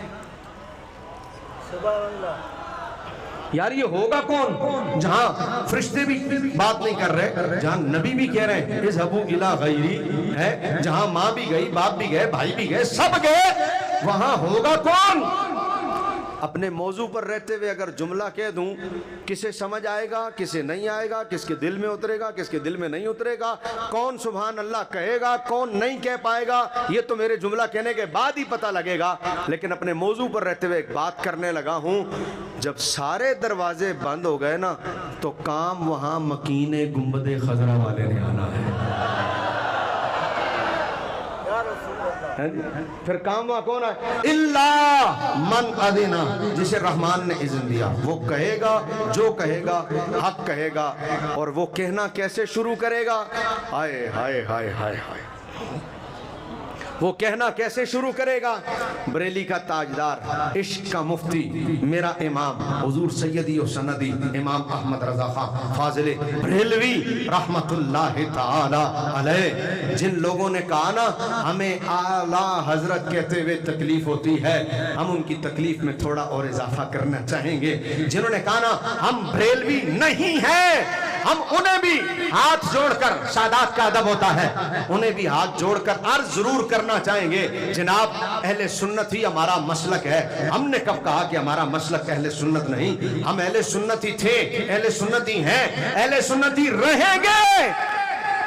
یار یہ ہوگا کون؟ جہاں فرشتے بھی بات نہیں کر رہے, جہاں نبی بھی کہہ رہے ہیں اذهبوا الی غیری ہے, جہاں ماں بھی گئی, باپ بھی گئے, بھائی بھی گئے, سب گئے, وہاں ہوگا کون؟ اپنے موضوع پر رہتے ہوئے اگر جملہ کہہ دوں، کسے سمجھ آئے گا، کسے نہیں آئے گا، کس کے دل میں اترے گا، کس کے دل میں نہیں اترے گا، کون سبحان اللہ کہے گا، کون نہیں کہہ پائے گا، یہ تو میرے جملہ کہنے کے بعد ہی پتہ لگے گا۔ لیکن اپنے موضوع پر رہتے ہوئے ایک بات کرنے لگا ہوں، جب سارے دروازے بند ہو گئے نا تو کام وہاں مکین گنبد خضرا والے نے آنا ہے۔ پھر کام وہاں کون ہے؟ اللہ من اذنا، جسے رحمان نے اذن دیا، وہ کہے گا جو کہے گا حق کہے گا۔ اور وہ کہنا کیسے شروع کرے گا؟ ہائے ہائے ہائے ہائے ہائے، وہ کہنا کیسے شروع کرے گا؟ بریلی کا تاجدار، عشق کا مفتی، میرا امام حضور سیدی و سندی امام احمد رضا خان فاضل بریلوی رحمت اللہ تعالی علیہ، جن لوگوں نے کہا نا ہمیں اعلیٰ حضرت کہتے ہوئے تکلیف ہوتی ہے، ہم ان کی تکلیف میں تھوڑا اور اضافہ کرنا چاہیں گے، جنہوں نے کہا نا ہم بریلوی نہیں ہیں، ہم انہیں بھی ہاتھ جوڑ کر، سادات کا ادب ہوتا ہے، انہیں بھی ہاتھ جوڑ کر عرض ضرور کرنا چاہیں گے، جناب اہل سنت ہی ہمارا مسلک ہے۔ ہم نے کب کہا کہ ہمارا مسلک اہل سنت نہیں؟ ہم اہل سنت ہی تھے، اہل سنت ہی ہیں، اہل سنت ہی رہیں گے،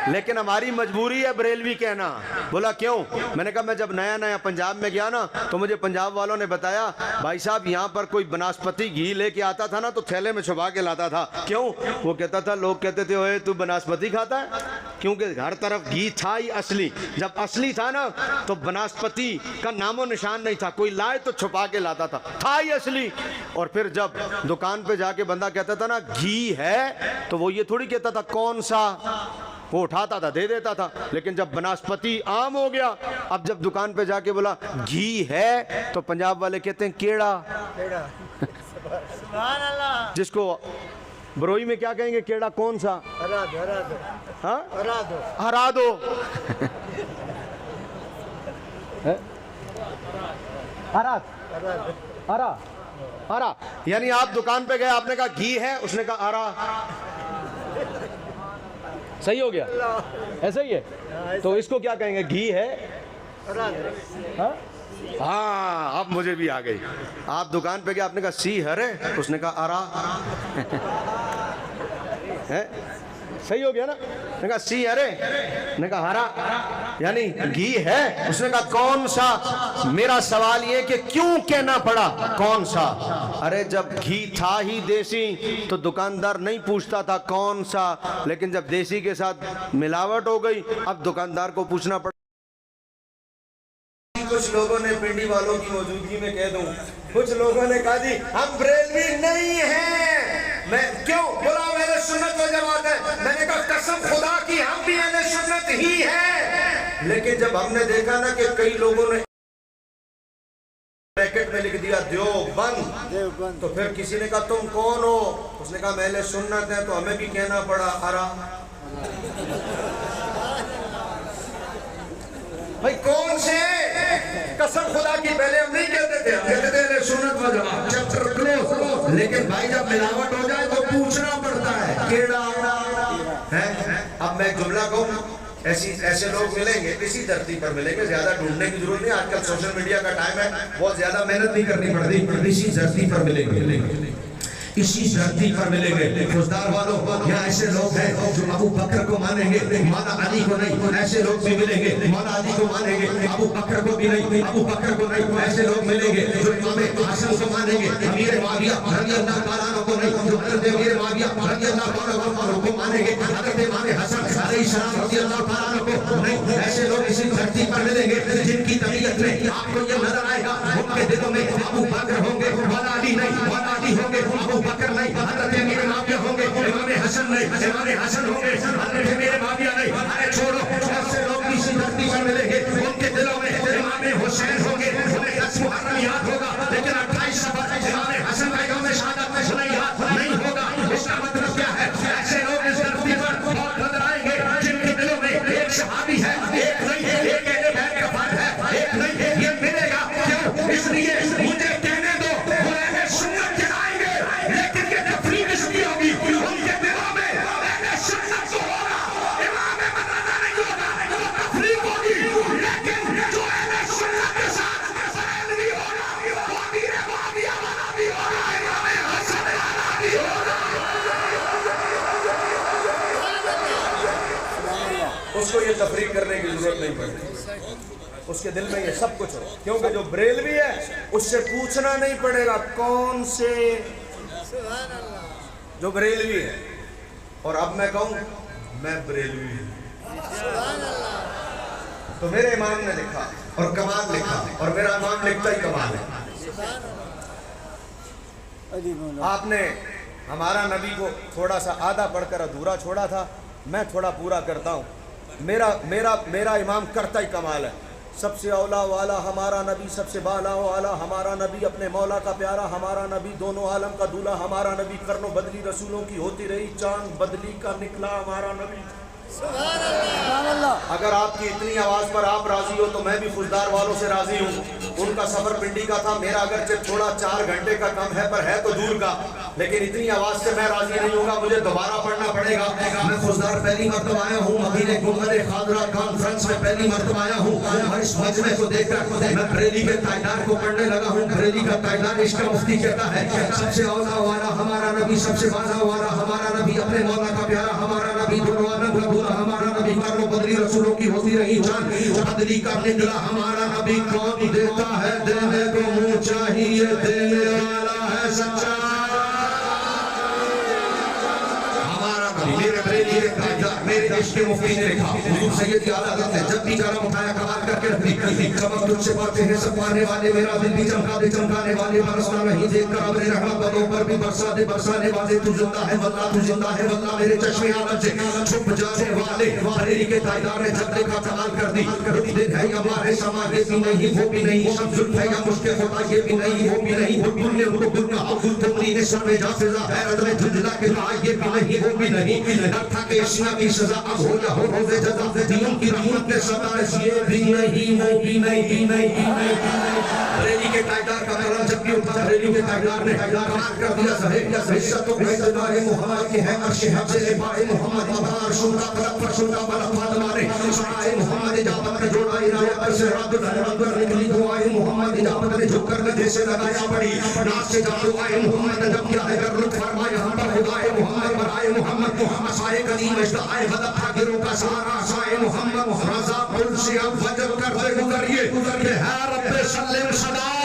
لیکن ہماری مجبوری ہے بریلوی کہنا۔ بولا کیوں؟ میں نے کہا میں جب نیا نیا پنجاب میں گیا نا تو مجھے پنجاب والوں نے بتایا بھائی صاحب یہاں پر کوئی بناسپتی گھی لے کے آتا تھا نا تو تھیلے میں چھپا کے لاتا تھا۔ کیوں؟ وہ کہتا تھا، لوگ کہتے تھے اوئے تو بناسپتی کھاتا ہے؟ کیونکہ ہر طرف گھی تھا ہی اصلی، جب اصلی تھا نا تو بناسپتی کا نام و نشان نہیں تھا، کوئی لائے تو چھپا کے لاتا تھا ہی اصلی۔ اور پھر جب دکان پہ جا کے بندہ کہتا تھا نا گھی ہے تو وہ یہ تھوڑی کہتا تھا کون سا، وہ اٹھاتا تھا دے دیتا تھا۔ لیکن جب بناسپتی عام ہو گیا، اب جب دکان پہ جا کے بولا گھی ہے تو پنجاب والے کہتے ہیں کیڑا، جس کو بروئی میں کیا کہیں گے؟ کیڑا کون سا؟ ہرا دو۔ ہرا یعنی آپ دکان پہ گئے، آپ نے کہا گھی ہے، اس نے کہا ہرا، صحیح ہو گیا؟ ایسا ہی ہے تو اس کو کیا کہیں گے؟ گھی ہے، ہاں اب مجھے بھی آ گئی۔ آپ دکان پہ گئے، آپ نے کہا سی ہرے، اس نے کہا ارا، صحیح ہو گیا نا؟ نے کہا سی ہرے، نے کہا ہرا، یعنی گھی ہے، اس نے کہا کون سا؟ میرا سوال یہ کہ کیوں کہنا پڑا کون سا؟ ارے جب گھی تھا ہی دیسی تو دکاندار نہیں پوچھتا تھا کون سا، لیکن جب دیسی کے ساتھ ملاوٹ ہو گئی اب دکاندار کو پوچھنا پڑا۔ کچھ لوگوں نے پنڈی والوں کی موجودگی میں کہہ دوں، کچھ لوگوں نے کہا جی ہم بریلوی نہیں ہیں۔ میں کیوں؟ بولا اہل سنت و جماعت ہے۔ میں نے کہا قسم خدا کی ہم بھی اہل سنت ہی ہیں، لیکن جب ہم نے دیکھا نا کہ کئی لوگوں نے بریکٹ میں لکھ دیا دیوبند، تو پھر کسی نے کہا تم کون ہو؟ اس نے کہا میں اہل سنت ہے، تو ہمیں بھی کہنا پڑا ارا۔ بھائی کون سے؟ قسم خدا کی پہلے ہم نہیں کہتے تھے، ہم کہتے تھے اہل سنت و جماعت، چیپٹر کلوز، لیکن بھائی جب ملاوٹ ہو جائے تو پوچھنا پڑتا ہے کیڑا ہے۔ اب میں ایک جملہ کہوں، ایسے لوگ ملیں گے، اسی دھرتی پر ملیں گے، زیادہ ڈھونڈنے کی ضرورت نہیں، آج کل سوشل میڈیا کا ٹائم ہے، بہت زیادہ محنت نہیں کرنی پڑتی، اسی دھرتی پر ملیں گے، اسی دھرتی پر ملیں گے۔ خوشدار والوں، یہاں ایسے لوگ ہیں جو ابو بکر کو مانیں گے، مولا علی کو نہیں، ایسے لوگ بھی ملیں گے، مولا علی کو مانیں گے، ابو بکر کو بھی نہیں، ابو بکر کو نہیں، ایسے لوگ ملیں گے جو امام حسن کو مانیں گے، امیر معاویہ رضی اللہ تعالیٰ عنہ کو نہیں، جو حضرت امیر معاویہ رضی اللہ تعالیٰ عنہ کو مانیں گے، حضرت امام حسن علیہ السلام رضی اللہ تعالیٰ عنہ کو نہیں، ایسے لوگ اسی دھرتی پر ملیں گے جن کی طبیعت میں آپ کو یہ نظر آئے گا ان کے دلوں میں ابو بکر ہوں گے، مولا علی نہیں، مولا علی ہوں گے، ابو بکر نہیں، حضرت امیر معاویہ ہوں گے، امام حسن نہیں، امام حسن ہوں گے، حضرت امیر معاویہ نہیں۔ ارے چھوڑو، ایسے لوگ اسی دھرتی پر ملیں گے، ان کے دلوں میں امام حسین ہوں گے، انہیں 10 محرم یاد ہوگا، لیکن 28 صفر امام حسن کا یوم شہادت میں انہیں یاد نہیں ہوگا۔ اس کا مطلب کیا ہے؟ ایسے لوگ اس دھرتی پر بہت نظر آئیں گے جن کے دلوں میں ایک صحابی ہے، ایک نہیں ہے، ایک اہل بیت کا فرد ہے، ایک نہیں ہے، یہ ملے گا۔ کیوں؟ اس لیے مجھے کہنے دو، وہ اہل سنت جلائیں گے، لیکن یہ تفریق اس کی ہوگی ان کے دلوں میں اہل سنت تو ہوگا، امام مرتضیٰ نہیں ہوگا، وہ تفریق ہوگی، لیکن جو اہل سنت کے ساتھ بریلوی ہوگا وہ امیر معاویہ والا تفریق کرنے کی ضرورت نہیں پڑتی، اس کے دل میں یہ سب کچھ ہو، کیونکہ جو بریلوی ہے اس سے پوچھنا نہیں پڑے گا کون سے، جو بریلوی ہے۔ اور اب میں کہوں میں بریلوی ہوں، تو میرے امام نے لکھا اور کمال لکھا، اور میرا امام لکھتا ہی کمال ہے۔ آپ نے ہمارا نبی کو تھوڑا سا آدھا پڑھ کر ادھورا چھوڑا تھا، میں تھوڑا پورا کرتا ہوں۔ میرا امام کرتا ہی کمال ہے۔ سب سے اولا والا ہمارا نبی، سب سے بالا والا ہمارا نبی، اپنے مولا کا پیارا ہمارا نبی، دونوں عالم کا دولہا ہمارا نبی، کرن و بدلی رسولوں کی ہوتی رہی، چاند بدلی کا نکلا ہمارا نبی۔ اگر آپ کی اتنی آواز پر آپ راضی ہو تو میں بھی فلدار والوں سے راضی ہوں۔ ان کا سفر پنڈی کا تھا، میرا اگرچہ تھوڑا 4 گھنٹے کا کم ہے پر ہے تو دور کا، لیکن اتنی آواز سے میں راضی نہیں ہوں گا، مجھے دوبارہ پڑھنا پڑے گا۔ میں فلدار پہلی مرتبہ آیا ہوں، مدینہ گنبد خضرا کانفرنس میں پہلی مرتبہ آیا ہوں، اور اس مجمع کو دیکھ کر میں بریلی کے تاجدار کو پڑھنے لگا ہوں۔ بریلی کا تاجدار عشق کا مفتی کہتا ہے، سب سے اولا والا ہمارا نبی، سب سے بالا والا ہمارا نبی، اپنے مولا کا پیارا ہمارا نبی، دونوں عالم کا دولہا ہمارا نبی، کرن و بدلی رسولوں کی ہوتی رہی، چاند بدلی کا نکلا ہمارا نبی۔ کون دیتا ہے دینے کو منہ چاہیے، دینے والا ہے سچا ہمارا نبی۔ میرے بریلی کے تاجدار، میرے عشق کے مفتی نے لکھا، حضور سید کی اعلیٰ حضرت نے جب بھی کرم اٹھایا کمال کر کے رکھی، چمک تجھ سے پاتے ہیں سب پانے والے، میرا دل بھی چمکا دے چمکانے والے، برسنا نہیں دیکھ کر ابر رحمت بدوں پر بھی برسا دے برسانے والے، تو زندہ ہے واللہ تو زندہ ہے واللہ، میرے چشمے عالم سے چھپ جانے والے۔ بریلی کے تاجدار نے جب دیکھا کمال کر دی، رخ دن ہے یا ماہ سما یہ بھی نہیں وہ بھی نہیں، شب زلف ہے یا مشک خدا یہ بھی نہیں وہ بھی نہیں، گل نے ان کو گل کہا، تمری نے سر میں جا فضا حیرت میں جھنجھلا کے کہا یہ بھی نہیں وہ بھی نہیں، ڈر تھا کہ اشنا کی سزا اب ہو یا ہو روزے جزا، دین کی رحمت نے ستائش یہ بھی نہیں وہ بھی نہیں نہیں۔ بریلی کے تاجدار کا قلم جب بھی اٹھا، بریلی کے تاجدار نے کمال کر دیا، صحیح حصہ تو بیدار محمد کے ہے، عرش حق سے لبائے محمد مبار، شنکا طرف پر شنکا بلد فاطمہ نے شعائے محمد اجابت نے جوڑا، عنایت پر سے رد الحمد پر نکلی دعائے محمد اجابت نے جھک کر گدھے سے لگایا پڑی، ناز سے جادو آئے محمد جب کیا ہے گر لطف فرما یہاں پر خدائے محمد برائے محمد، عصائے قدیم اجدہائے غضب تھا گروں کا سہارا، عصائے محمد رضا پل سے اب فجر کرتے گزریے کہ ہے رب سلم صدائے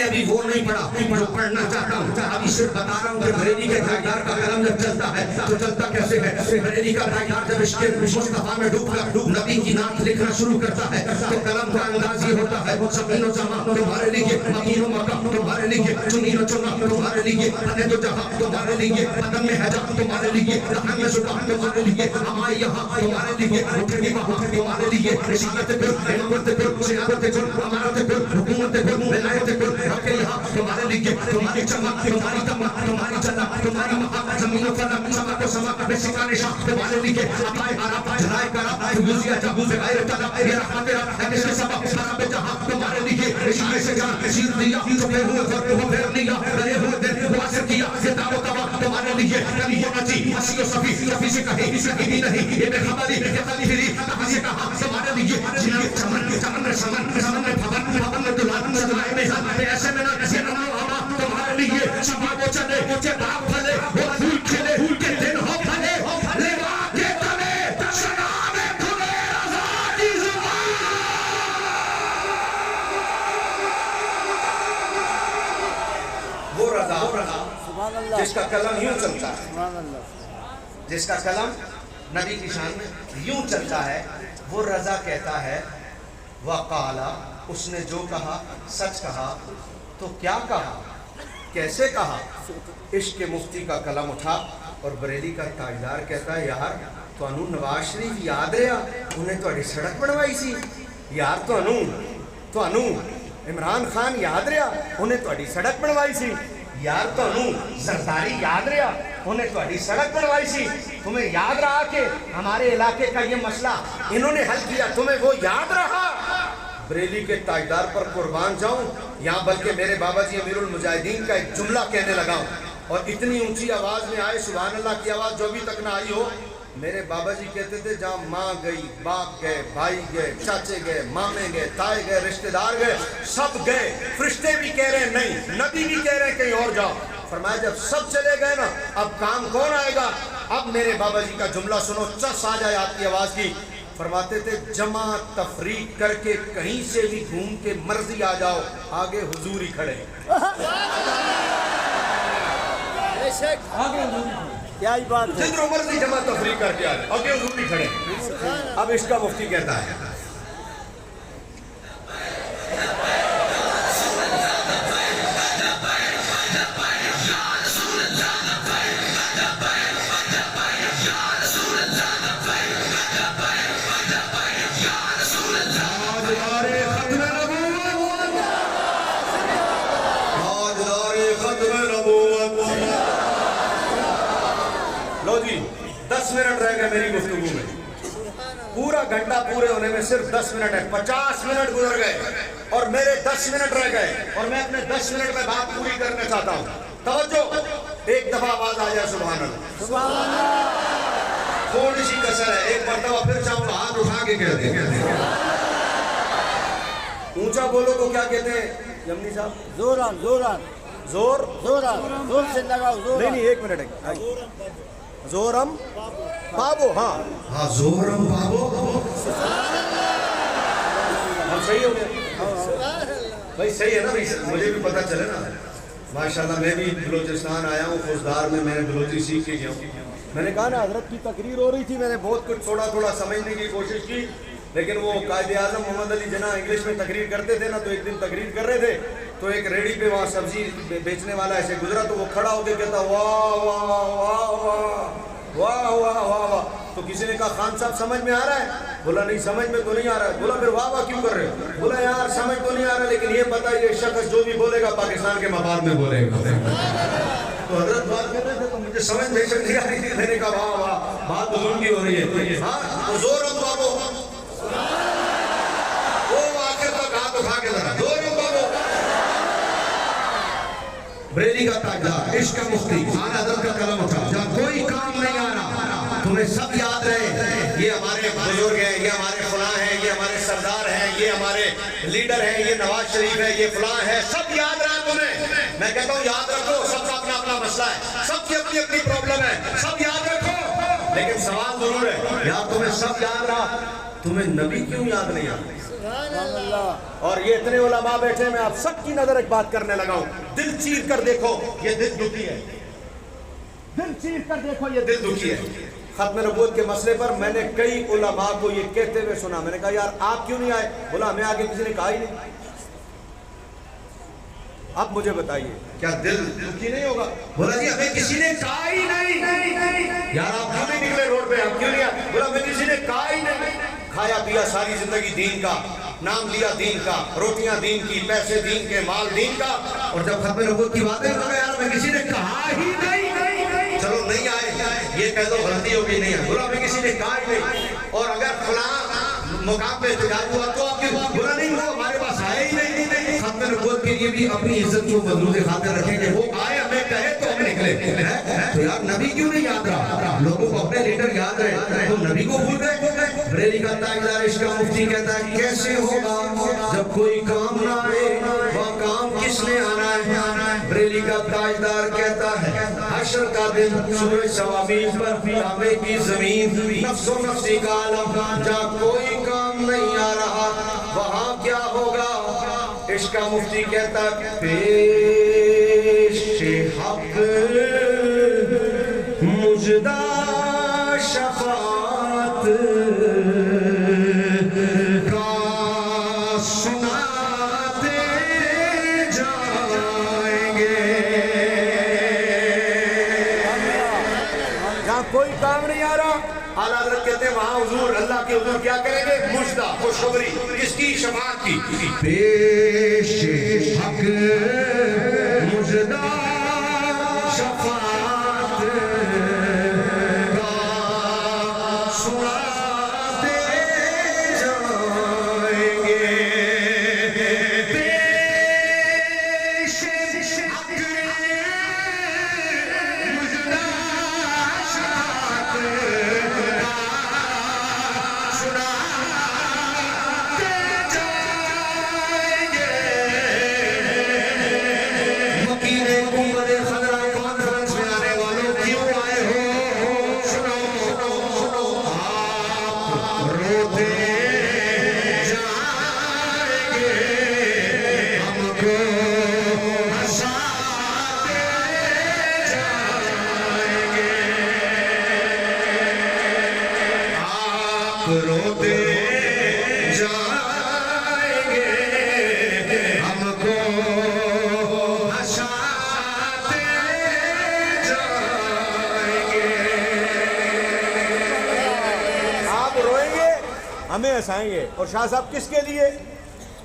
ابھی وہ نہیں پڑھا جو پڑھنا چاہتا ہوں، ابھی صرف بتا رہا ہوں کہ بریلی کے تاجدار کا قلم جب چلتا ہے تو چلتا کیسے ہے۔ بریلی کا تاجدار جب عشق مصطفیٰ میں ڈوب کر نبی کی نعت لکھنا شروع کرتا ہے تو قلم کا انداز یہ ہوتا ہے، زمین و زمان تمہارے لیے، مکین و مکہ تمہارے لیے، چنین و چنا تمہارے لیے، پنے تو جہاں تمہارے لیے، بدن میں ہے جہاں تمہارے لیے، دہن میں صبح تمہارے لیے، ہمارے یہاں تمہارے لیے، اٹھنی وہاں تمہارے لیے، رسالت پر امامت پر سیادت پر امارت پر حکومت پر ولایت پر کہ یہاں تمہارے لیے، تمہاری چمک تمہاری تمک تمہاری چلک تمہاری مہا زمین و فلک سمک و سمک بے سکان شاہ تمہارے لیے، اپائے عرب جلائے کرب فیوزیہ جبوز غیر طلب یہ رحمت رب ہے جس سبب سرب جہاں تمہارے لیے، اشارے سے جان شیر دیا چھپے ہوئے فرق ہو پھر لیا رہے ہوئے دن واسر کیا زندہ و تبا تمہارے لیے، کبھی یہ نچی ہسی و صفی صفی سے کہیں کہیں بھی نہیں یہ بے خبری یہ خلی پھری کہاں سے کہاں تمہارے لیے، جنہیں چمن چمن سمن سمن پھون پھون دلہن سدائے میں ہم ایسے میں نہ ایسے نہ ہوا تمہارے لیے، شبہ کو چلے اچھے باپ پھلے وہ پھول کھلے کے دن ہو پھلے لیوا کے تلے شنام کھلے رضا کی زبان، وہ رضا جس کا قلم یوں چلتا ہے، جس کا قلم نبی کی شان میں یوں چلتا ہے، وہ رضا کہتا ہے وقالا اس نے جو کہا سچ کہا، تو کیا کہا کیسے کہا، عشق مفتی کا قلم اٹھا اور بریلی کا تاجدار کہتا ہے یار تو انو نواز شریف یاد رہا انہیں تو اڑی سڑک بنوائی سی، یار تو انو عمران خان یاد رہا انہیں تو اڑی سڑک بنوائی سی، یار تو انو زرداری یاد رہا انہیں تو اڑی سڑک بنوائی سی، تمہیں یاد رہا کہ ہمارے علاقے کا یہ مسئلہ انہوں نے حل کیا، تمہیں وہ یاد رہا۔ بریلی کے تاجدار پر قربان جاؤں یہاں بلکہ میرے بابا جی امیر المجاہدین کا ایک جملہ کہنے لگا ہوں، اور اتنی اونچی آواز میں آئے سبحان اللہ کی آواز جو ابھی تک نہ آئی ہو۔ میرے بابا جی کہتے تھے جہاں ماں گئی باپ گئے بھائی گئے چاچے گئے مامے گئے تائے گئے رشتہ دار گئے سب گئے، فرشتے بھی کہہ رہے ہیں نہیں، نبی بھی کہہ رہے ہیں کہیں اور جاؤ، فرمایا جب سب چلے گئے نا اب کام کون آئے گا، اب میرے بابا جی کا جملہ سنو، چس آ جائے آپ کی آواز کی. فرماتے تھے جمع تفریق کر کے کہیں سے بھی گھوم کے مرضی آ جاؤ، آگے حضور ہی کھڑے.
کیا ہی بات ہے.
جدھر مرضی جمع تفریق کر کے آ جاؤ، آگے حضور ہی کھڑے. اب اس کا مفتی کہتا ہے لو جی 10 منٹ رہ گئے میری گفتگو میں. پورا گھنٹہ پورے ہونے میں صرف 10 منٹ ہے. 50 منٹ گزر گئے اور میرے 10 منٹ رہ گئے اور میں اپنے 10 منٹ میں بات پوری کرنا چاہتا ہوں. توجہ، ایک دفعہ آواز آ جائے سبحان اللہ.
سبحان اللہ.
تھوڑی سی کسر ہے، ایک مرتبہ پھر چاہوں ہاتھ اٹھا کے کہہ دیں. اونچا بولو تو کیا کہتے ہیں یمنی صاحب؟
زوران زوران
زور
زوران، زور سے لگاؤ.
نہیں نہیں، ایک منٹ. زورم بابو. ہاں ہاں، زورم بابو. ہم صحیح ہو گئے بھائی؟ صحیح ہے نا بھائی؟ مجھے بھی پتہ چلے نا. ماشاءاللہ میں بھی بلوچستان آیا ہوں، خوزدار میں نے بلوچی سیکھ کے گیا ہوں. میں نے کہا نا حضرت کی تقریر ہو رہی تھی، میں نے بہت کچھ تھوڑا تھوڑا سمجھنے کی کوشش کی، لیکن وہ قائد اعظم محمد علی جناح انگلش میں تقریر کرتے تھے نا، تو ایک دن تقریر کر رہے تھے تو ایک ریڑھی پہ وہاں سبزی بیچنے والا ایسے گزرا تو وہ کھڑا ہو کے کہتا واہ واہ واہ واہ واہ واہ واہ واہ. تو کسی نے کہا خان صاحب سمجھ میں آ رہا ہے؟ بولا نہیں سمجھ میں تو نہیں آ رہا ہے. بولا پھر واہ واہ کیوں کر رہے ہو؟ بولا یار سمجھ تو نہیں آ رہا، لیکن یہ پتہ یہ شخص جو بھی بولے گا پاکستان کے مفاد میں بولے گا. تو حضرت بات کر رہے تھے تو مجھے سمجھ بے شک نہیں آ رہی تھی. میں نے کہا واہ واہ، بات بزرگ کی ہو رہی ہے. ہاں زور بابو، وہ آخر تک ہاتھ اٹھا کے ذرا زور بابو. بریلی کا تاجدار، عشق کا مفتی، اعلیٰ حضرت کا قلم اٹھا. جہاں کوئی کام نہیں آ رہا تمہیں سب یاد رہے یہ ہمارے بزرگ ہیں، یہ ہمارے فلاں ہیں، یہ ہمارے سردار ہیں، یہ ہمارے لیڈر ہیں، یہ نواز شریف ہے، یہ فلاں ہے، سب یاد رہا تمہیں. میں کہتا ہوں یاد رکھو، سب کا اپنا اپنا مسئلہ ہے، سب کی اپنی اپنی پرابلم ہے، سب یاد رکھو. لیکن سوال ضرور ہے، یار تمہیں سب یاد رہا، تمہیں نبی کیوں یاد نہیں آتا؟
سبحان اللہ.
اور یہ اتنے علماء بیٹھے، میں آپ سب کی نظر ایک بات کرنے لگا ہوں. دل چیر کر دیکھو، یہ دل دکھی ہے. دل چیر کر دیکھو، یہ دل دکھی ہے. ختم نبوت کے مسئلے پر میں نے کئی علماء کو یہ کہتے ہوئے سنا. میں نے کہا یار آپ کیوں نہیں آئے؟ بولا ہمیں آگے کسی نے کہا ہی نہیں. اب مجھے بتائیے کیا دل دکھی نہیں ہوگا؟ بولا جی ہمیں کسی نے کہا ہی نہیں. یار آپ کیوں نہیں نکلے روڈ پہ؟ آپ کیوں نہیں آئے؟ بولا ہمیں کسی نے کہا ہی نہیں. کھایا پیا ساری زندگی دین کا، نام لیا دین کا، روٹیاں دین کی، پیسے دین کے، مال دین کا، اور جب ختم نبوت کی باتیں کرو یار ہمیں کسی نے کہا ہی نہیں. چلو نہیں آئے یہ کہہ دو غلطی ہوگی، نہیں آئے. بولا ہمیں کسی نے کہا ہی نہیں. اور اگر فلاں مقام پہ احتجاج ہوا تو آپ کی بولا نہیں وہ ہمارے پاس آئے ہی نہیں. ختم نبوت کے لیے بھی اپنی عزت کو مظلوم کے خاطر رکھیں گے. وہ آئے ہمیں کہے تو ہم نکلے. تو یار نبی کیوں نہیں یاد رہا؟ لوگوں کو اپنے لیڈر یاد رہے تو نبی کو بھول گئے. بریلی کا تاجدار عشق کا مفتی کہتا ہے کیسے ہوگا جب کوئی کام نہ آئے؟ وہ کام کس نے آنا ہے؟ بریلی کا تاجدار کہتا ہے حشر کا دن، سورج ثوابین پر کعبے کی زمین، نفس و نفسی کا عالم، جہاں کوئی کام نہیں آ رہا وہاں کیا ہوگا؟ عشق کا مفتی کہتا پیش حق مجدہ شفاعت کا سناتے جائیں گے. جہاں کوئی کام نہیں آ رہا اعلیٰ حضرت کہتے ہیں وہاں حضور اللہ کے حضور کیا کریں گے؟ مجدہ، خوشخبری. کس کی؟ شفاعت کی. پیش حق مجدہ شفاعت کا سناتے جائیں گے. پیش حق مجدہ شفاعت ہمیں ہنسائیں گے. اور شاہ صاحب کس کے لیے؟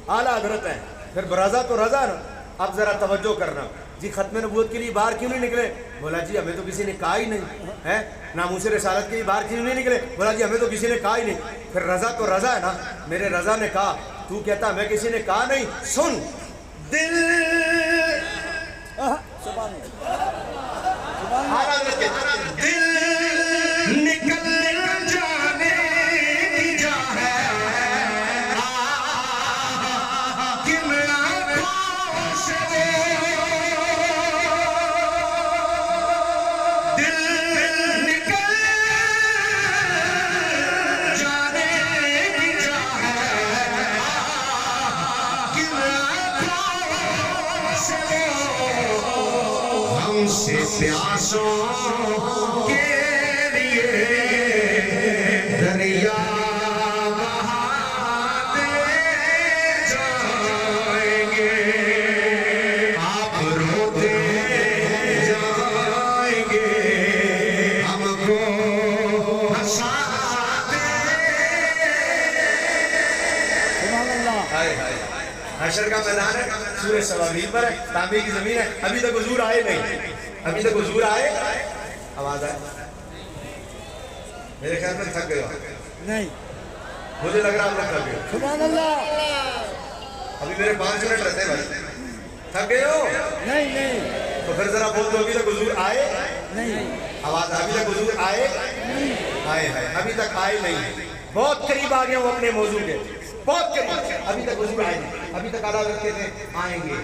اعلیٰ حضرت ہیں. پھر رضا تو رضا نا. اب ذرا توجہ کرنا جی. ختم نبوت کے لیے باہر کیوں نہیں نکلے؟ بولا جی ہمیں تو کسی نے کہا ہی نہیں ہے. ناموس رسالت کے لیے باہر کیوں نہیں نکلے؟ بولا جی ہمیں تو کسی نے کہا ہی نہیں. پھر رضا تو رضا ہے نا. میرے رضا نے کہا, تو کہتا ہمیں کسی نے کہا نہیں. سن, دل دل نکل جانے کی جا ہے کن آنکھوں سے دل نکل جانے کی جا ہے کن آنکھوں سے ہم سے پیاسوں کے لیے دریا بہاتے جائیں گے. آپ روتے جائیں گے, ہم کو ہنساتے. حشر کا میدان ہے, سورہ سوابیل پر ہے, تانبے کی زمین ہے. ابھی تک حضور آئے نہیں. ابھی تک حضور آئے. آواز آئے میرے خیال میں تھک گئے ہو.
نہیں.
مجھے لگ رہا ہم لوگ تھک گئے.
سبحان اللہ.
ابھی میرے 5 منٹ رہتے ہیں بھائی. تھک گئے ہو؟
نہیں نہیں
تو پھر ذرا بول دو ابھی تک حضور آئے
نہیں.
آواز. ابھی تک حضور آئے آئے ہیں. ابھی تک آئے نہیں. بہت قریب آ گیا ہوں اپنے موضوع کے, بہت قریب. ابھی تک حضور آئے نہیں. ابھی تک اعلیٰ حضرت کہتے ہیں آئیں گے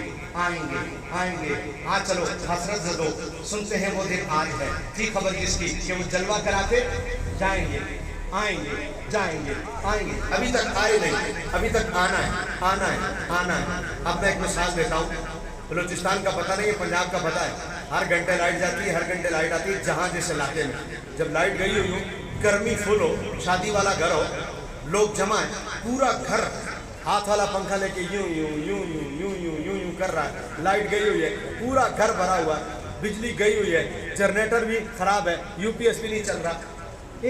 آئیں گے آئیں گے. آج چلو حسرت زدو سنتے ہیں وہ دن آج ہے. تھی خبر جس کی کہ وہ جلوہ کراتے جائیں گے آئیں گے جائیں گے آئیں گے. ابھی تک آئے نہیں. ابھی تک آنا ہے آنا ہے آنا ہے. اب میں ایک مثال دیتا ہوں. بلوچستان کا پتہ نہیں ہے, پنجاب کا پتہ ہے. ہر گھنٹے لائٹ جاتی ہے, ہر گھنٹے لائٹ آتی ہے. جہاں جس علاقے میں جب لائٹ گئی ہوئی ہو, گرمی فل ہو, شادی والا گھر ہو, لوگ جمع ہیں, پورا گھر ہاتھ والا پنکھا لے کے یوں یوں یوں یوں یوں یوں یوں یوں کر رہا ہے. لائٹ گئی ہوئی ہے, پورا گھر بھرا ہوا ہے. بجلی گئی ہوئی ہے, جنریٹر بھی خراب ہے, یو پی ایس بھی نہیں چل رہا.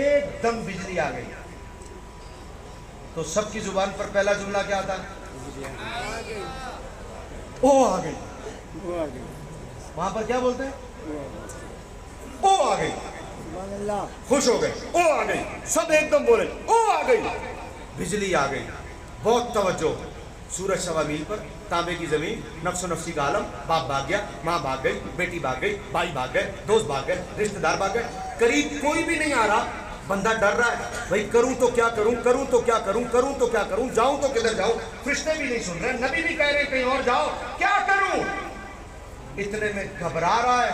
ایک دم بجلی آ گئی تو سب کی زبان پر پہلا جملہ کیا آتا ہے؟ او آ گئی. وہاں پر کیا بولتے ہیں؟ او آ گئی.
سبحان اللہ.
خوش ہو گئے, او آ گئی. سب ایک دم بولے او آ گئی. بجلی آ گئی. بہت توجہ. سورج سوابیل پر, تانبے کی زمین, نفس و نفسی کا عالم. باپ بھاگ گیا, ماں بھاگ گئی, بیٹی بھاگ گئی, بھائی بھاگ گئے, دوست بھاگ گئے, رشتہ دار بھاگ گئے. قریب کوئی بھی نہیں آ رہا. بندہ ڈر رہا ہے, بھائی کروں تو کیا کروں, کروں تو کیا کروں, کروں تو کیا کروں, جاؤں تو کدھر جاؤں. فرشتے بھی نہیں سن رہے, نبی بھی کہہ رہے ہیں کہیں اور جاؤ, کیا کروں. اتنے میں گھبرا رہا ہے.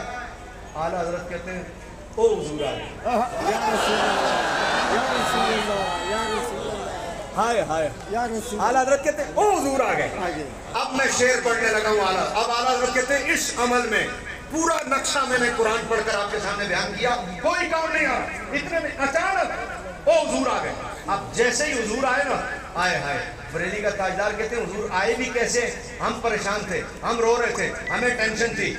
اعلیٰ حضرت کہتے ہیں او حضور آ گئے.
یا رسول اللہ یا رسول اللہ یا رسول اللہ.
ہائے ہائے.
یا رسول
اعلیٰ حضرت کہتے ہیں او حضور آ گئے.
آگے.
اب میں شعر پڑھنے لگا ہوں اعلیٰ. اب اعلیٰ حضرت کہتے ہیں اس عمل میں پورا نقشہ میں نے قرآن پڑھ کر آپ کے سامنے بیان کیا, کوئی کام نہیں آ رہا. اتنے میں اچانک او حضور آ گئے. اب جیسے ہی حضور آئے نا, آئے ہائے. بریلی کا تاجدار کہتے ہیں حضور آئے بھی کیسے, ہم پریشان تھے, ہم رو رہے تھے, ہمیں ٹینشن تھی.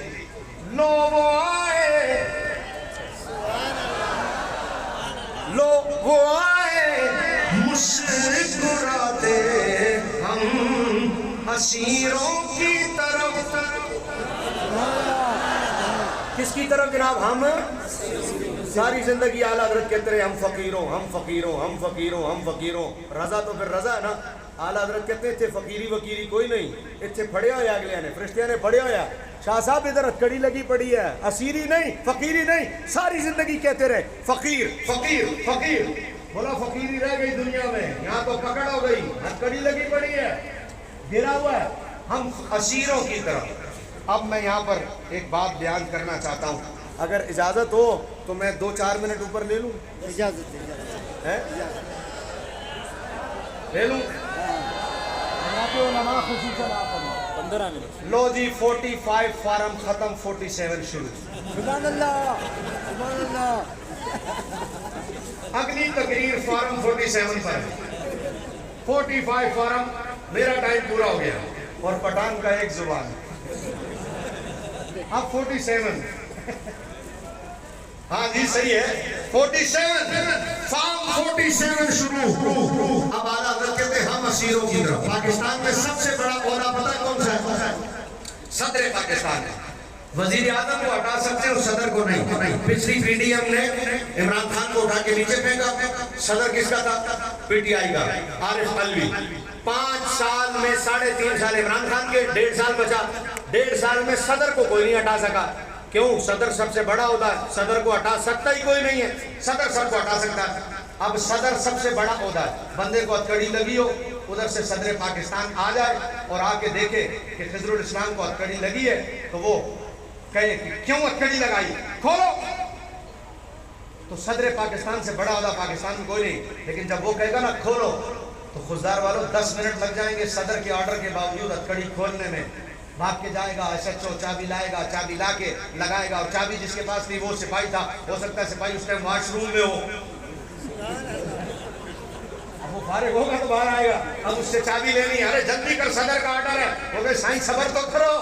لو وہ آئے, لو وہ آئے مسکراتے ہم حسیروں کی طرف. کس کی طرف جناب؟ ہم ساری زندگی اعلیٰ حضرت کہتے رہے ہم فقیروں ہم فقیروں ہم فقیروں ہم فقیروں. رضا تو پھر رضا ہے نا. اعلیٰ حضرت کہتے ہیں اتنے فقیری وقیری کوئی نہیں, اتنے پڑھیا ہوا اگلے نے, فرشتیاں نے پڑھیا ہوا. شاہ صاحب ادھر کڑی لگی پڑی ہے, اسیری نہیں فقیری نہیں. ساری زندگی کہتے رہے فقیر فقیر فقیر. بولا فقیری رہ گئی دنیا میں, یہاں تو پکڑ ہو گئی, کڑی لگی پڑی ہے, گرا ہوا ہے. ہم اسیروں کی طرف. اب میں یہاں پر ایک بات بیان کرنا چاہتا ہوں, اگر اجازت ہو تو میں 2-4 منٹ اوپر لے لوں.
اجازت
ہے لے لوں. لو جی 45 فارم ختم, 47 شروع.
سبحان اللہ سبحان اللہ.
اگلی تقریر فارم 47 پر ہے. 45 فارم, میرا ٹائم پورا ہو گیا اور پٹھان کا ایک زبان. اب 47 ہاں جی صحیح ہے 47 فارم 47 شروع. اب اعلیٰ حضرت کہتے ہیں ہم اسیروں کی طرف. پاکستان میں سب سے بڑا عہدہ پتہ ہے کون سا ہے؟ صدر پاکستان ہے. وزیر اعظم کو ہٹا سکتے ہیں صدر کو نہیں. پچھلی پی ڈی ایم نے عمران خان کو اٹھا کے نیچے پھینکا. صدر کس کا تھا؟ پی ٹی آئی کا عارف علوی. 5 سال میں 3.5 سال عمران خان کے 1.5 سال بچا. 1.5 سال میں صدر کو کوئی نہیں ہٹا سکا. کیوں؟ صدر سب سے بڑا عہدہ ہے. صدر کو ہٹا سکتا ہی کوئی نہیں ہے. صدر سب کو ہٹا سکتا ہے. اب صدر سب سے بڑا عہدہ ہے. بندے کو ہتھکڑی لگی ہو ادھر سے صدر پاکستان آ جائے اور آ کے دیکھے کہ خضر الاسلام کو ہتھکڑی لگی ہے تو وہ کہے کہ کیوں ہتھکڑی لگائی، کھولو. تو صدر پاکستان سے بڑا عہدہ پاکستان میں کوئی نہیں. لیکن جب وہ کہے گا نا کھولو تو خوددار والوں 10 منٹ لگ جائیں گے صدر کے آرڈر کے باوجود ہتھکڑی کھولنے میں. بھاگ کے جائے گا ایس ایچ او چابی لائے گا، چابی لا کے لگائے گا. اور چابی جس کے پاس تھی وہ سپاہی تھا. ہو سکتا ہے سپاہی اس ٹائم واش روم میں ہو. اب وہ فارغ ہوگا تو باہر آئے گا. اب اس سے چابی لینی ہے. ارے جلدی کر صدر کا آرڈر ہے. وہ کہے سائیں صبر تو کرو.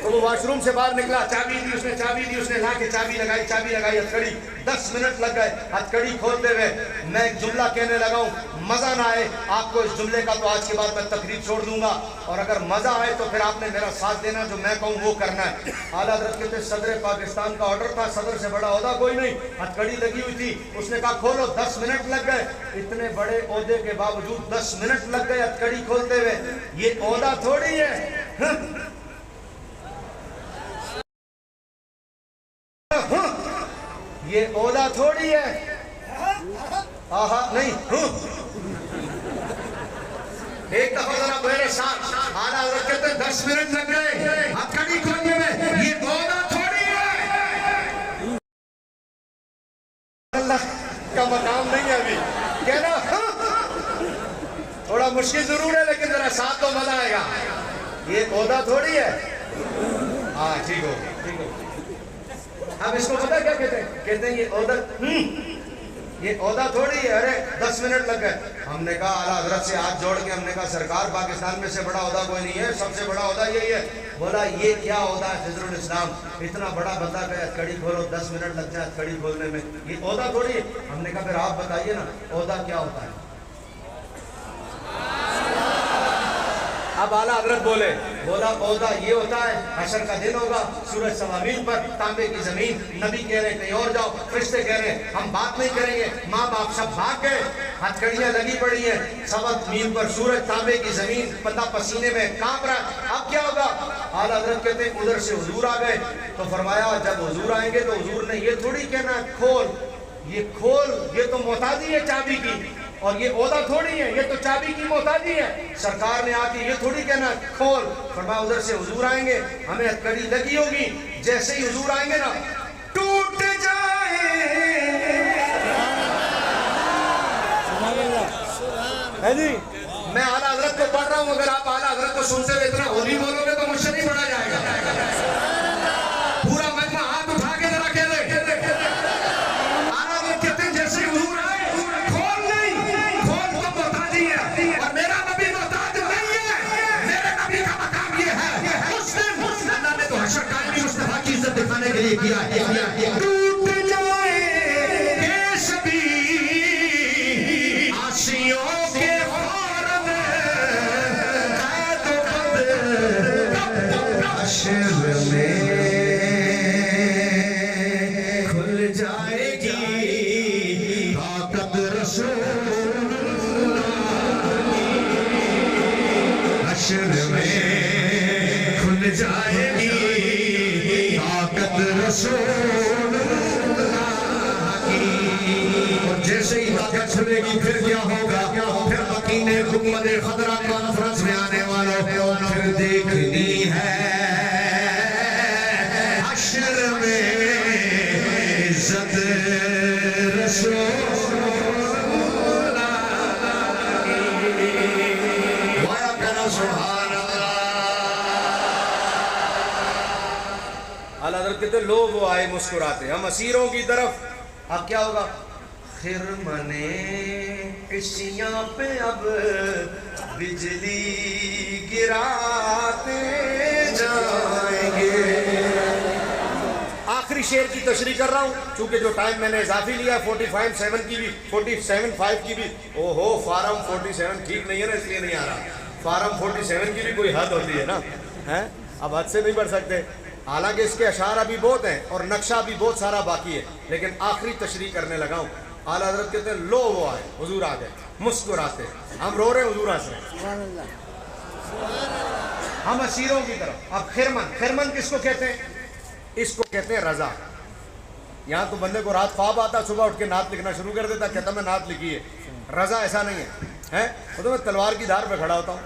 تو وہ واش روم سے باہر نکلا. چابی دی اس نے، چابی دی اس نے، لا کے چابی لگائی ہتھکڑی. 10 منٹ لگ گئے ہتھکڑی کھولتے ہوئے. میں ایک جملہ کہنے لگا ہوں، مزہ نہ آئے آپ کو اس جملے کا تو آج کے بعد میں تقریر چھوڑ دوں گا. اور اگر مزہ آئے تو پھر آپ نے میرا ساتھ دینا. جو میں کہوں وہ کرنا ہے. اعلیٰ حضرت کہتے ہیں صدر پاکستان کا آرڈر تھا. صدر سے بڑا عہدہ کوئی نہیں. ہتھکڑی لگی ہوئی تھی. اس نے کہا کھولو. 10 منٹ لگ گئے. اتنے بڑے عہدے کے باوجود 10 منٹ لگ گئے ہتھکڑی کھولتے ہوئے. یہ عہدہ تھوڑی ہے. یہ عہدہ تھوڑی ہے. آہا نہیں. ایک دفعہ ذرا میرے ساتھ. اعلیٰ حضرت کہتے ہیں 10 منٹ لگ گئے ہتھکڑی کھولنے میں. یہ عہدہ تھوڑی ہے. اللہ کا مقام نہیں ہے ابھی کہنا. تھوڑا مشکل ضرور ہے لیکن ذرا ساتھ تو مزہ آئے گا. یہ عہدہ تھوڑی ہے. ہاں ٹھیک ہو ٹھیک ہو. اب اس کو پتہ کیا کہتے ہیں؟ کہتے ہیں یہ عہدہ یہ عہدہ تھوڑی ہے. ارے 10 منٹ لگ گئے. ہم نے کہا اعلیٰ حضرت سے ہاتھ جوڑ کے ہم نے کہا سرکار پاکستان میں سے بڑا عہدہ کوئی نہیں ہے. سب سے بڑا عہدہ یہی ہے. بولا یہ کیا عہدہ ہے خضر الاسلام. اتنا بڑا بندہ کہ ہتھکڑی کھولو 10 منٹ لگ جائے ہتھکڑی کھولنے میں. یہ عہدہ تھوڑی ہے. ہم نے کہا پھر آپ بتائیے نا عہدہ کیا ہوتا ہے. اب اعلیٰ حضرت بولا عہدہ یہ ہوتا ہے حشر کا دن ہوگا. سورج سوامین پر تانبے کی زمین. نبی کہہ رہے کہیں اور جاؤ. فرشتے کہہ رہے ہم بات نہیں کریں گے. ماں باپ سب بھاگ گئے. ہتھکڑیاں لگی پڑی ہیں. 7 میل پر سورج تانبے کی زمین. بندہ پسینے میں کانپ رہا ہے. اب کیا ہوگا؟ اعلیٰ حضرت کہتے ہیں ادھر سے حضور آ گئے تو فرمایا جب حضور آئیں گے تو حضور نے یہ تھوڑی کہنا کھول. یہ کھول یہ تو محتاجی ہے چابی کی. اور یہ عہدہ تھوڑی ہے. یہ تو چابی کی محتاجی ہے. سرکار نے آ کے یہ تھوڑی کہنا کھول. فرمایا ادھر سے حضور آئیں گے ہمیں ہتھکڑی لگی ہوگی. جیسے ہی حضور آئیں گے نا ٹوٹ جائے. ہے جی میں اعلیٰ حضرت کو پڑھ رہا ہوں. اگر آپ اعلیٰ حضرت کو سنتے ہوئے اتنا ہولی بولو گے تو مجھ سے نہیں پڑھا جائے گا. پورا مجمع ہاتھ اٹھا کے ذرا کہہ دے. اعلیٰ حضرت کہتے ہیں جیسے حضور آئے کھول نہیں. کھول تو محتاجی ہے. اور میرا نبی محتاج نہیں ہے. میرے نبی کا مقام یہ ہے. اس دن اللہ نے تو حشر قائم مصطفیٰ کی عزت دکھانے کے لیے کیا ہے. ٹوٹ جائے کہ سبھی آسیوں کے حشر میں کھل جائے گی طاقت رسول. حشر میں کھل جائے گی طاقت رسول. اور جیسے ہی طاقت کھلے گی پھر کیا ہوگا؟ پھر مکین حکومت خضرا کانفرنس میں آنے والوں پھر دیکھنی ہے حشر میں عزت رسول. وایا کرو سبحان اللہ. اعلیٰ حضرت کہتے لوگ وہ آئے مسکراتے ہم اسیروں کی طرف. اب کیا ہوگا؟ خرمنے کشتیاں پہ اب بجلی گراتے جائیں گے. آخری شعر کی تشریح کر رہا ہوں چونکہ جو ٹائم میں نے اضافی لیا 47 کی بھی 47.5 کی بھی او ہو فارم 47 ٹھیک نہیں ہے نا اس لیے نہیں آ رہا فارم 47 کی بھی کوئی حد ہوتی ہے نا اب حد سے نہیں بڑھ سکتے حالانکہ اس کے اشعار ابھی بہت ہیں اور نقشہ بھی بہت سارا باقی ہے لیکن آخری تشریح کرنے لگا ہوں اعلیٰ حضرت کہتے ہیں لو وہ آئے حضور آ گئے مسکراتے ہم رو رہے ہیں حضور ہنس رہے ہیں
سبحان اللہ.
ہم اسیروں کی طرف. اب خرمن کس کو کہتے ہیں؟ اس کو کہتے ہیں رضا. یہاں تو بندے کو رات خواب آتا صبح اٹھ کے نعت لکھنا شروع کر دیتا کہتا میں نعت لکھی ہے. رضا ایسا نہیں ہے وہ تو میں تلوار کی دھار پہ کھڑا ہوتا ہوں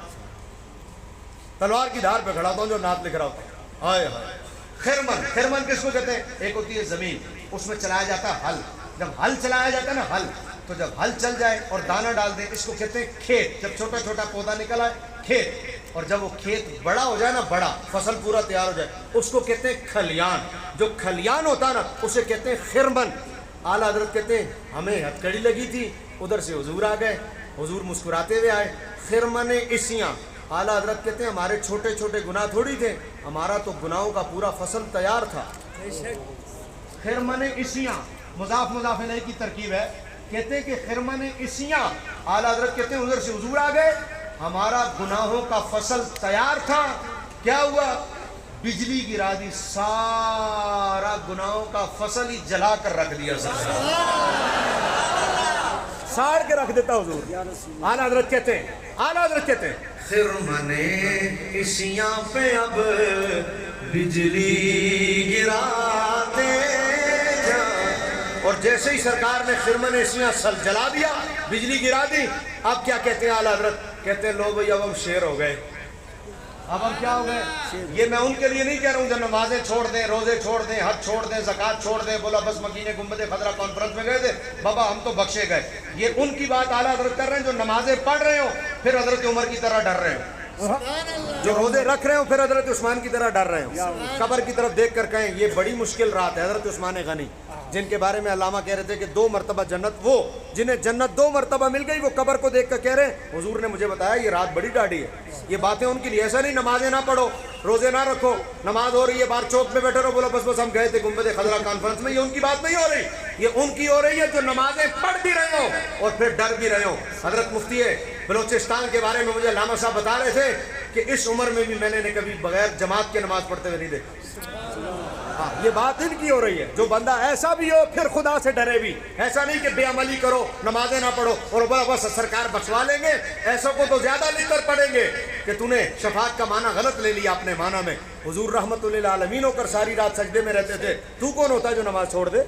تلوار کی دھار پہ کھڑا ہوتا ہوں جو نعت لکھ رہا ہوتا ہوں. ہائے ہائے. خرمن کس کو کہتے ہیں؟ ایک ہوتی ہے زمین اس میں چلایا جاتا ہے ہل. جب ہل چلایا جاتا ہے نا ہل تو جب ہل چل جائے اور دانہ ڈال دیں اس کو کہتے ہیں کھیت. جب چھوٹا چھوٹا پودا نکل آئے کھیت اور جب وہ کھیت بڑا ہو جائے نا بڑا فصل پورا تیار ہو جائے اس کو کہتے ہیں کھلیان. جو کھلیان ہوتا ہے نا اسے کہتے ہیں خرمن. اعلیٰ حضرت کہتے ہیں ہمیں ہتھکڑی لگی تھی ادھر سے حضور آ گئے حضور مسکراتے ہوئے آئے. خرمن اسیاں. اعلیٰ حضرت کہتے ہیں ہمارے چھوٹے چھوٹے گناہ تھوڑی تھے ہمارا تو گناہوں کا پورا فصل تیار تھا. خرمن اسیاں مضاف مضاف الیہ کی ترکیب ہے. کہتے ہیں کہ خرمن اسیاں. اعلیٰ حضرت کہتے ہیں ادھر سے حضور آ گئے ہمارا گناہوں کا فصل تیار تھا. کیا ہوا؟ بجلی گرا دی سارا گناہوں کا فصل ہی جلا کر رکھ دیا ساڑ کے رکھ دیتا حضور. اعلیٰ حضرت کہتے ہیں خرمن اسیاں پہ اب بجلی گراتے اور جیسے ہی سرکار نے خرمن اسیاں سل جلا دیا بجلی گرا دی. اب کیا کہتے ہیں اعلیٰ حضرت؟ کہتے ہیں لو بھئی اب ہم شیر ہو گئے. اب ہم کیا ہو گئے؟ یہ میں ان کے لیے نہیں کہہ رہا ہوں جو نمازیں چھوڑ دیں روزے چھوڑ دیں حج چھوڑ دیں زکوٰۃ چھوڑ دیں. بولا بس مکینے گنبد خضرا کانفرنس میں گئے تھے بابا ہم تو بخشے گئے. یہ ان کی بات اعلیٰ حضرت کر رہے ہیں جو نمازیں پڑھ رہے ہو پھر حضرت عمر کی طرح ڈر رہے ہو جو روزے رکھ رہے ہو پھر حضرت عثمان کی طرح ڈر رہے ہو. قبر کی طرف دیکھ کر کہیں یہ بڑی مشکل رات ہے. حضرت عثمان غنی جن کے بارے میں علامہ کہہ رہے تھے کہ 2 مرتبہ جنت وہ جنہیں جنت 2 مرتبہ مل گئی وہ قبر کو دیکھ کر کہہ رہے ہیں حضور نے مجھے بتایا یہ رات بڑی ڈاڑھی ہے. یہ باتیں ان کے لیے ایسا نہیں نمازیں نہ پڑھو روزے نہ رکھو نماز ہو رہی ہے باہر چوک میں بیٹھے رہو بولو بس ہم گئے تھے گنبد خضرا کانفرنس میں. یہ ان کی بات نہیں ہو رہی یہ ان کی ہو رہی ہے جو نمازیں پڑھ بھی رہے ہو اور پھر ڈر بھی رہے ہو. حضرت مفتی بلوچستان کے بارے میں مجھے علامہ صاحب بتا رہے تھے کہ اس عمر میں بھی میں نے کبھی بغیر جماعت کے نماز پڑھتے ہوئے نہیں دیکھا. یہ بات ان کی ہو رہی ہے. جو بندہ ایسا بھی ہو پھر خدا سے ڈرے بھی. ایسا نہیں کہ بے عملی کرو نمازیں نہ پڑھو اور بس سرکار بخشوا لیں گے. ایسا کو تو زیادہ لکھ کر پڑھیں گے کہ تو نے شفاعت کا معنی غلط لے لیا اپنے معنی میں. حضور رحمت للعالمین ہو کر ساری رات سجدے میں رہتے تھے. تو کون ہوتا ہے جو نماز چھوڑ دے؟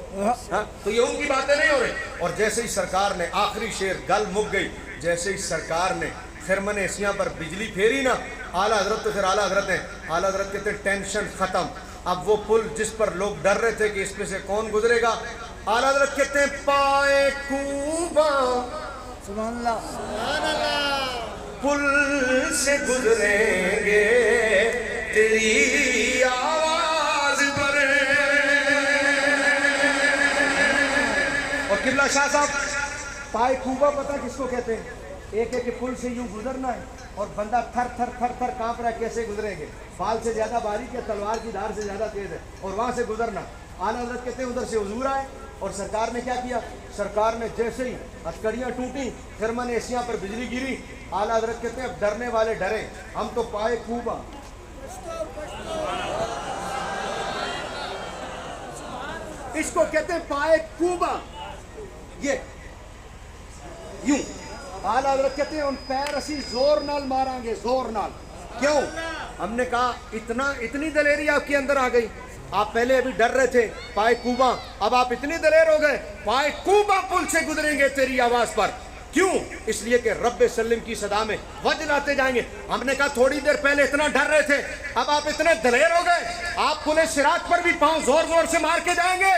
تو یہ ان کی باتیں نہیں ہو رہی. اور جیسے ہی سرکار نے آخری شعر گل مک گئی جیسے ہی سرکار نے خرمن اسیاں پر بجلی پھیری نا اعلیٰ حضرت تو پھر اعلیٰ حضرت کہتے ہیں ٹینشن ختم. اب وہ پل جس پر لوگ ڈر رہے تھے کہ اس پہ سے کون گزرے گا اعلیٰ حضرت کہتے ہیں پائے کوبا
سبحان اللہ
پل سے گزریں گے تیری آواز پر. اور قبلہ شاہ صاحب پائے کوبا پتہ کس کو کہتے ہیں؟ ایک ایک پل سے یوں گزرنا ہے اور بندہ تھر تھر تھر تھر کانپ رہا ہے کیسے گزریں گے. فال سے زیادہ باریک ہے تلوار کی دھار سے زیادہ تیز ہے اور وہاں سے گزرنا. اعلیٰ حضرت کہتے ہیں ادھر سے حضور آئے اور سرکار نے کیا کیا؟ سرکار نے جیسے ہی ہتھکڑیاں ٹوٹی خرمن اسیاں پر بجلی گری. اعلیٰ حضرت کہتے ہیں اب ڈرنے والے ڈرے ہم تو پائے کوبا. اس کو کہتے ہیں پائے کوبا. یہ یوں اعلیٰ حضرت کہتے ہیں ان پیر اسی زور نال ماریں گے زور نال. کیوں؟ ہم نے کہا اتنی دلیری آپ کے اندر آ گئی. آپ پہلے ابھی ڈر رہے تھے پائے کوبا اب آپ اتنی دلیر ہو گئے پائے کوبا پل سے گزریں گے تیری آواز پر. کیوں؟ اس لیے کہ رب سلم کی صدا میں وجل آتے جائیں گے. ہم نے کہا تھوڑی دیر پہلے اتنا ڈر رہے تھے اب آپ اتنے دلیر ہو گئے آپ پلے صراط پر بھی پاؤں زور زور سے مار کے جائیں گے.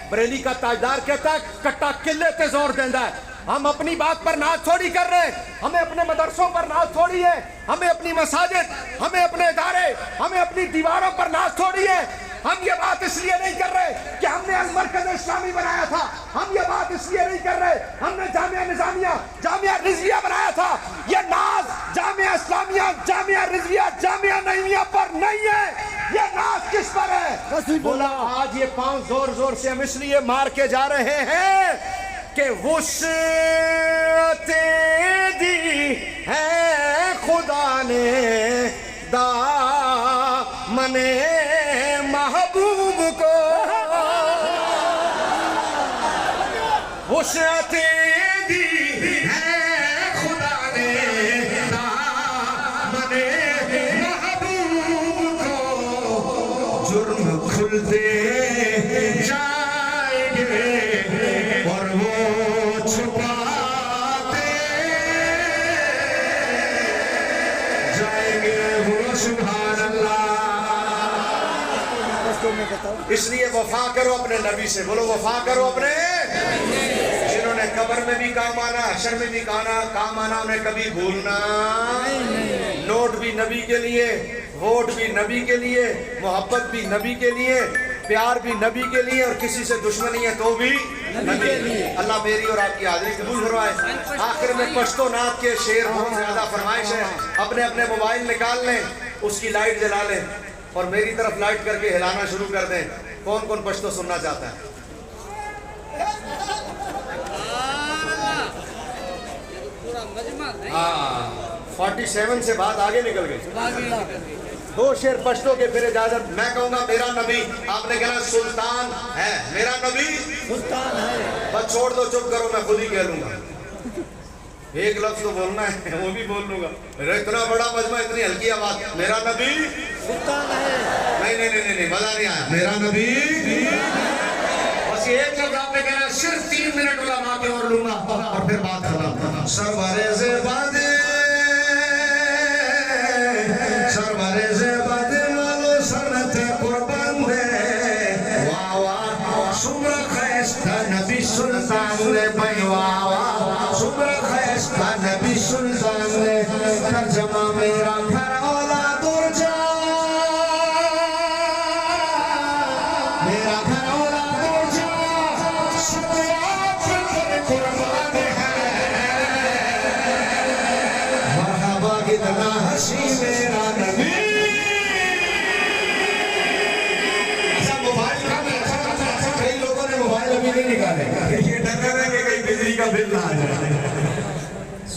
بریلی کا تاجدار کہتا ہے کٹا قلے تے زور دیندا ہے. ہم اپنی بات پر ناز تھوڑی کر رہے ہیں ہمیں اپنے مدرسوں پر ناز تھوڑی ہے ہمیں اپنی مساجد ہمیں اپنے ادارے ہمیں اپنی دیواروں پر ناز تھوڑی ہے. ہم یہ بات اس لیے نہیں کر رہے کہ ہم نے المرکز اسلامی بنایا تھا، ہم یہ بات اس لیے نہیں کر رہے ہم نے جامعہ نظامیہ، جامعہ رضویہ بنایا تھا. یہ ناز جامعہ اسلامیہ، جامعہ رضویہ، جامعہ نعیمیہ پر نہیں ہے. یہ ناز کس پر ہے؟ بولا آج یہ پاؤں زور زور سے ہم اس لیے مار کے جا رہے ہیں کہ وسعت دی ہے خدا نے دامن محبوب کو، وسعت دی ہے خدا نے دامن محبوب کو، جرم کھلتے جائیں گے اور وہ چھپاتے جائیں گے وہ. سبحان اللہ. اس لیے وفا کرو اپنے نبی سے. بولو وفا کرو اپنے. جنہوں نے قبر میں بھی کام آنا، حشر میں بھی کام آنا، انہیں کبھی بھولنا. نوٹ بھی نبی کے لیے، ووٹ بھی نبی کے لیے، محبت بھی نبی کے لیے، پیار بھی نبی کے لیے، اور کسی سے دشمنی ہے تو بھی نبی کے لیے. اللہ میری اور آپ کی حاضری قبول فرمائے. آخر میں پشتو نعت کے شعر بہت زیادہ فرمائش ہے. اپنے اپنے موبائل نکال لیں، اس کی لائٹ جلا لیں اور میری طرف لائٹ کر کے ہلانا شروع کر دیں. کون کون پشتو سننا چاہتا ہے؟ ہاں 47 سے بات آگے نکل گئی. دو شعر پشتو کے پھر اجازت. میں کہوں گا میرا نبی، آپ نے کہنا سلطان ہے. میرا نبی سلطان ہے. بس چھوڑ دو، چپ کرو، میں خود ہی کہہ لوں گا. ایک لفظ تو بولنا ہے، وہ بھی بول لوں گا. اتنا بڑا مجمع، اتنی ہلکی آواز. میرا نبی سلطان ہے. نہیں مزہ نہیں آیا. میرا نبی بس ایک لفظ آپ نے کہنا. صرف 3 منٹ علماء کے اور لوں گا اور پھر بات ختم. سرور زیباد، سرور زیباد والو سنت قربان دے. واہ واہ سمر خیستہ نبی سلطان دے. بھائی واہ واہ سمر خیستہ نبی سلطان دے. ترجمہ میرا گھر اولاد ارجا، میرا گھر اولاد ارجا، شکریات پر قربان ہے. مرحبا کتنا حسی میرا نبی. اچھا موبائل کا کئی لوگوں نے موبائل ابھی نہیں نکالے. یہ ڈر رہا ہے کہ کہیں بجلی کا بل نہ آ جائے.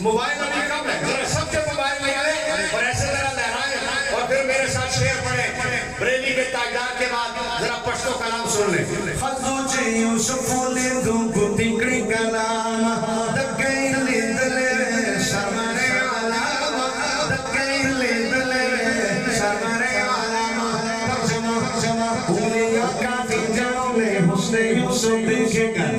موبائل ابھی کم ہے. ذرا سب کے موبائل نکالیں اور ایسے ذرا لہرائیں اور پھر میرے ساتھ شعر پڑھیں. بریلی کے تاجدار کے بعد ذرا پشتو کلام سن لیں. خزوچ یوسف لیندو گتنگڑی کلام دکئی لیندلے شرمر علام، دکئی لیندلے شرمر علام. ترجمہ انگلیاں کاٹی جاؤ لے حسن یوسف دیکھے کر.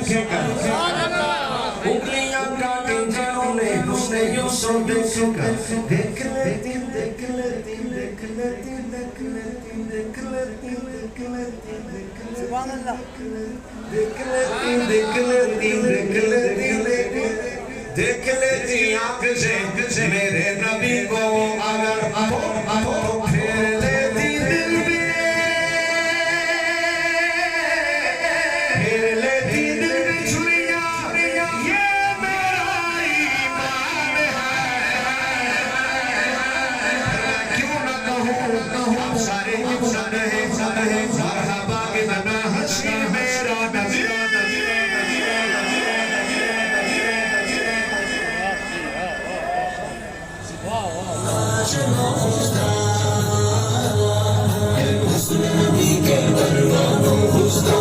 انگلیاں کاٹی جاؤ لے حسن یوسف دیکھے کر. دیکھ لیتی دیکھ لیتی دیکھ لیتی دیکھ لیتی دیکھ لیتی دیکھ لیتی سبحان اللہ. دیکھ لیتی دیکھ لیتی دیکھ لیتی دیکھ لیتی آنکھ سے میرے نبی کو اگر تو پھیر لیتی دل میں، پھیر لیتی دل میں چھریاں. یہ میرا ایمان ہے. کیوں نہ کہوں سارے سن ہے مرحبا کے نبی حسی میرا نبی.
حسن نبی کے پروانوں، حسن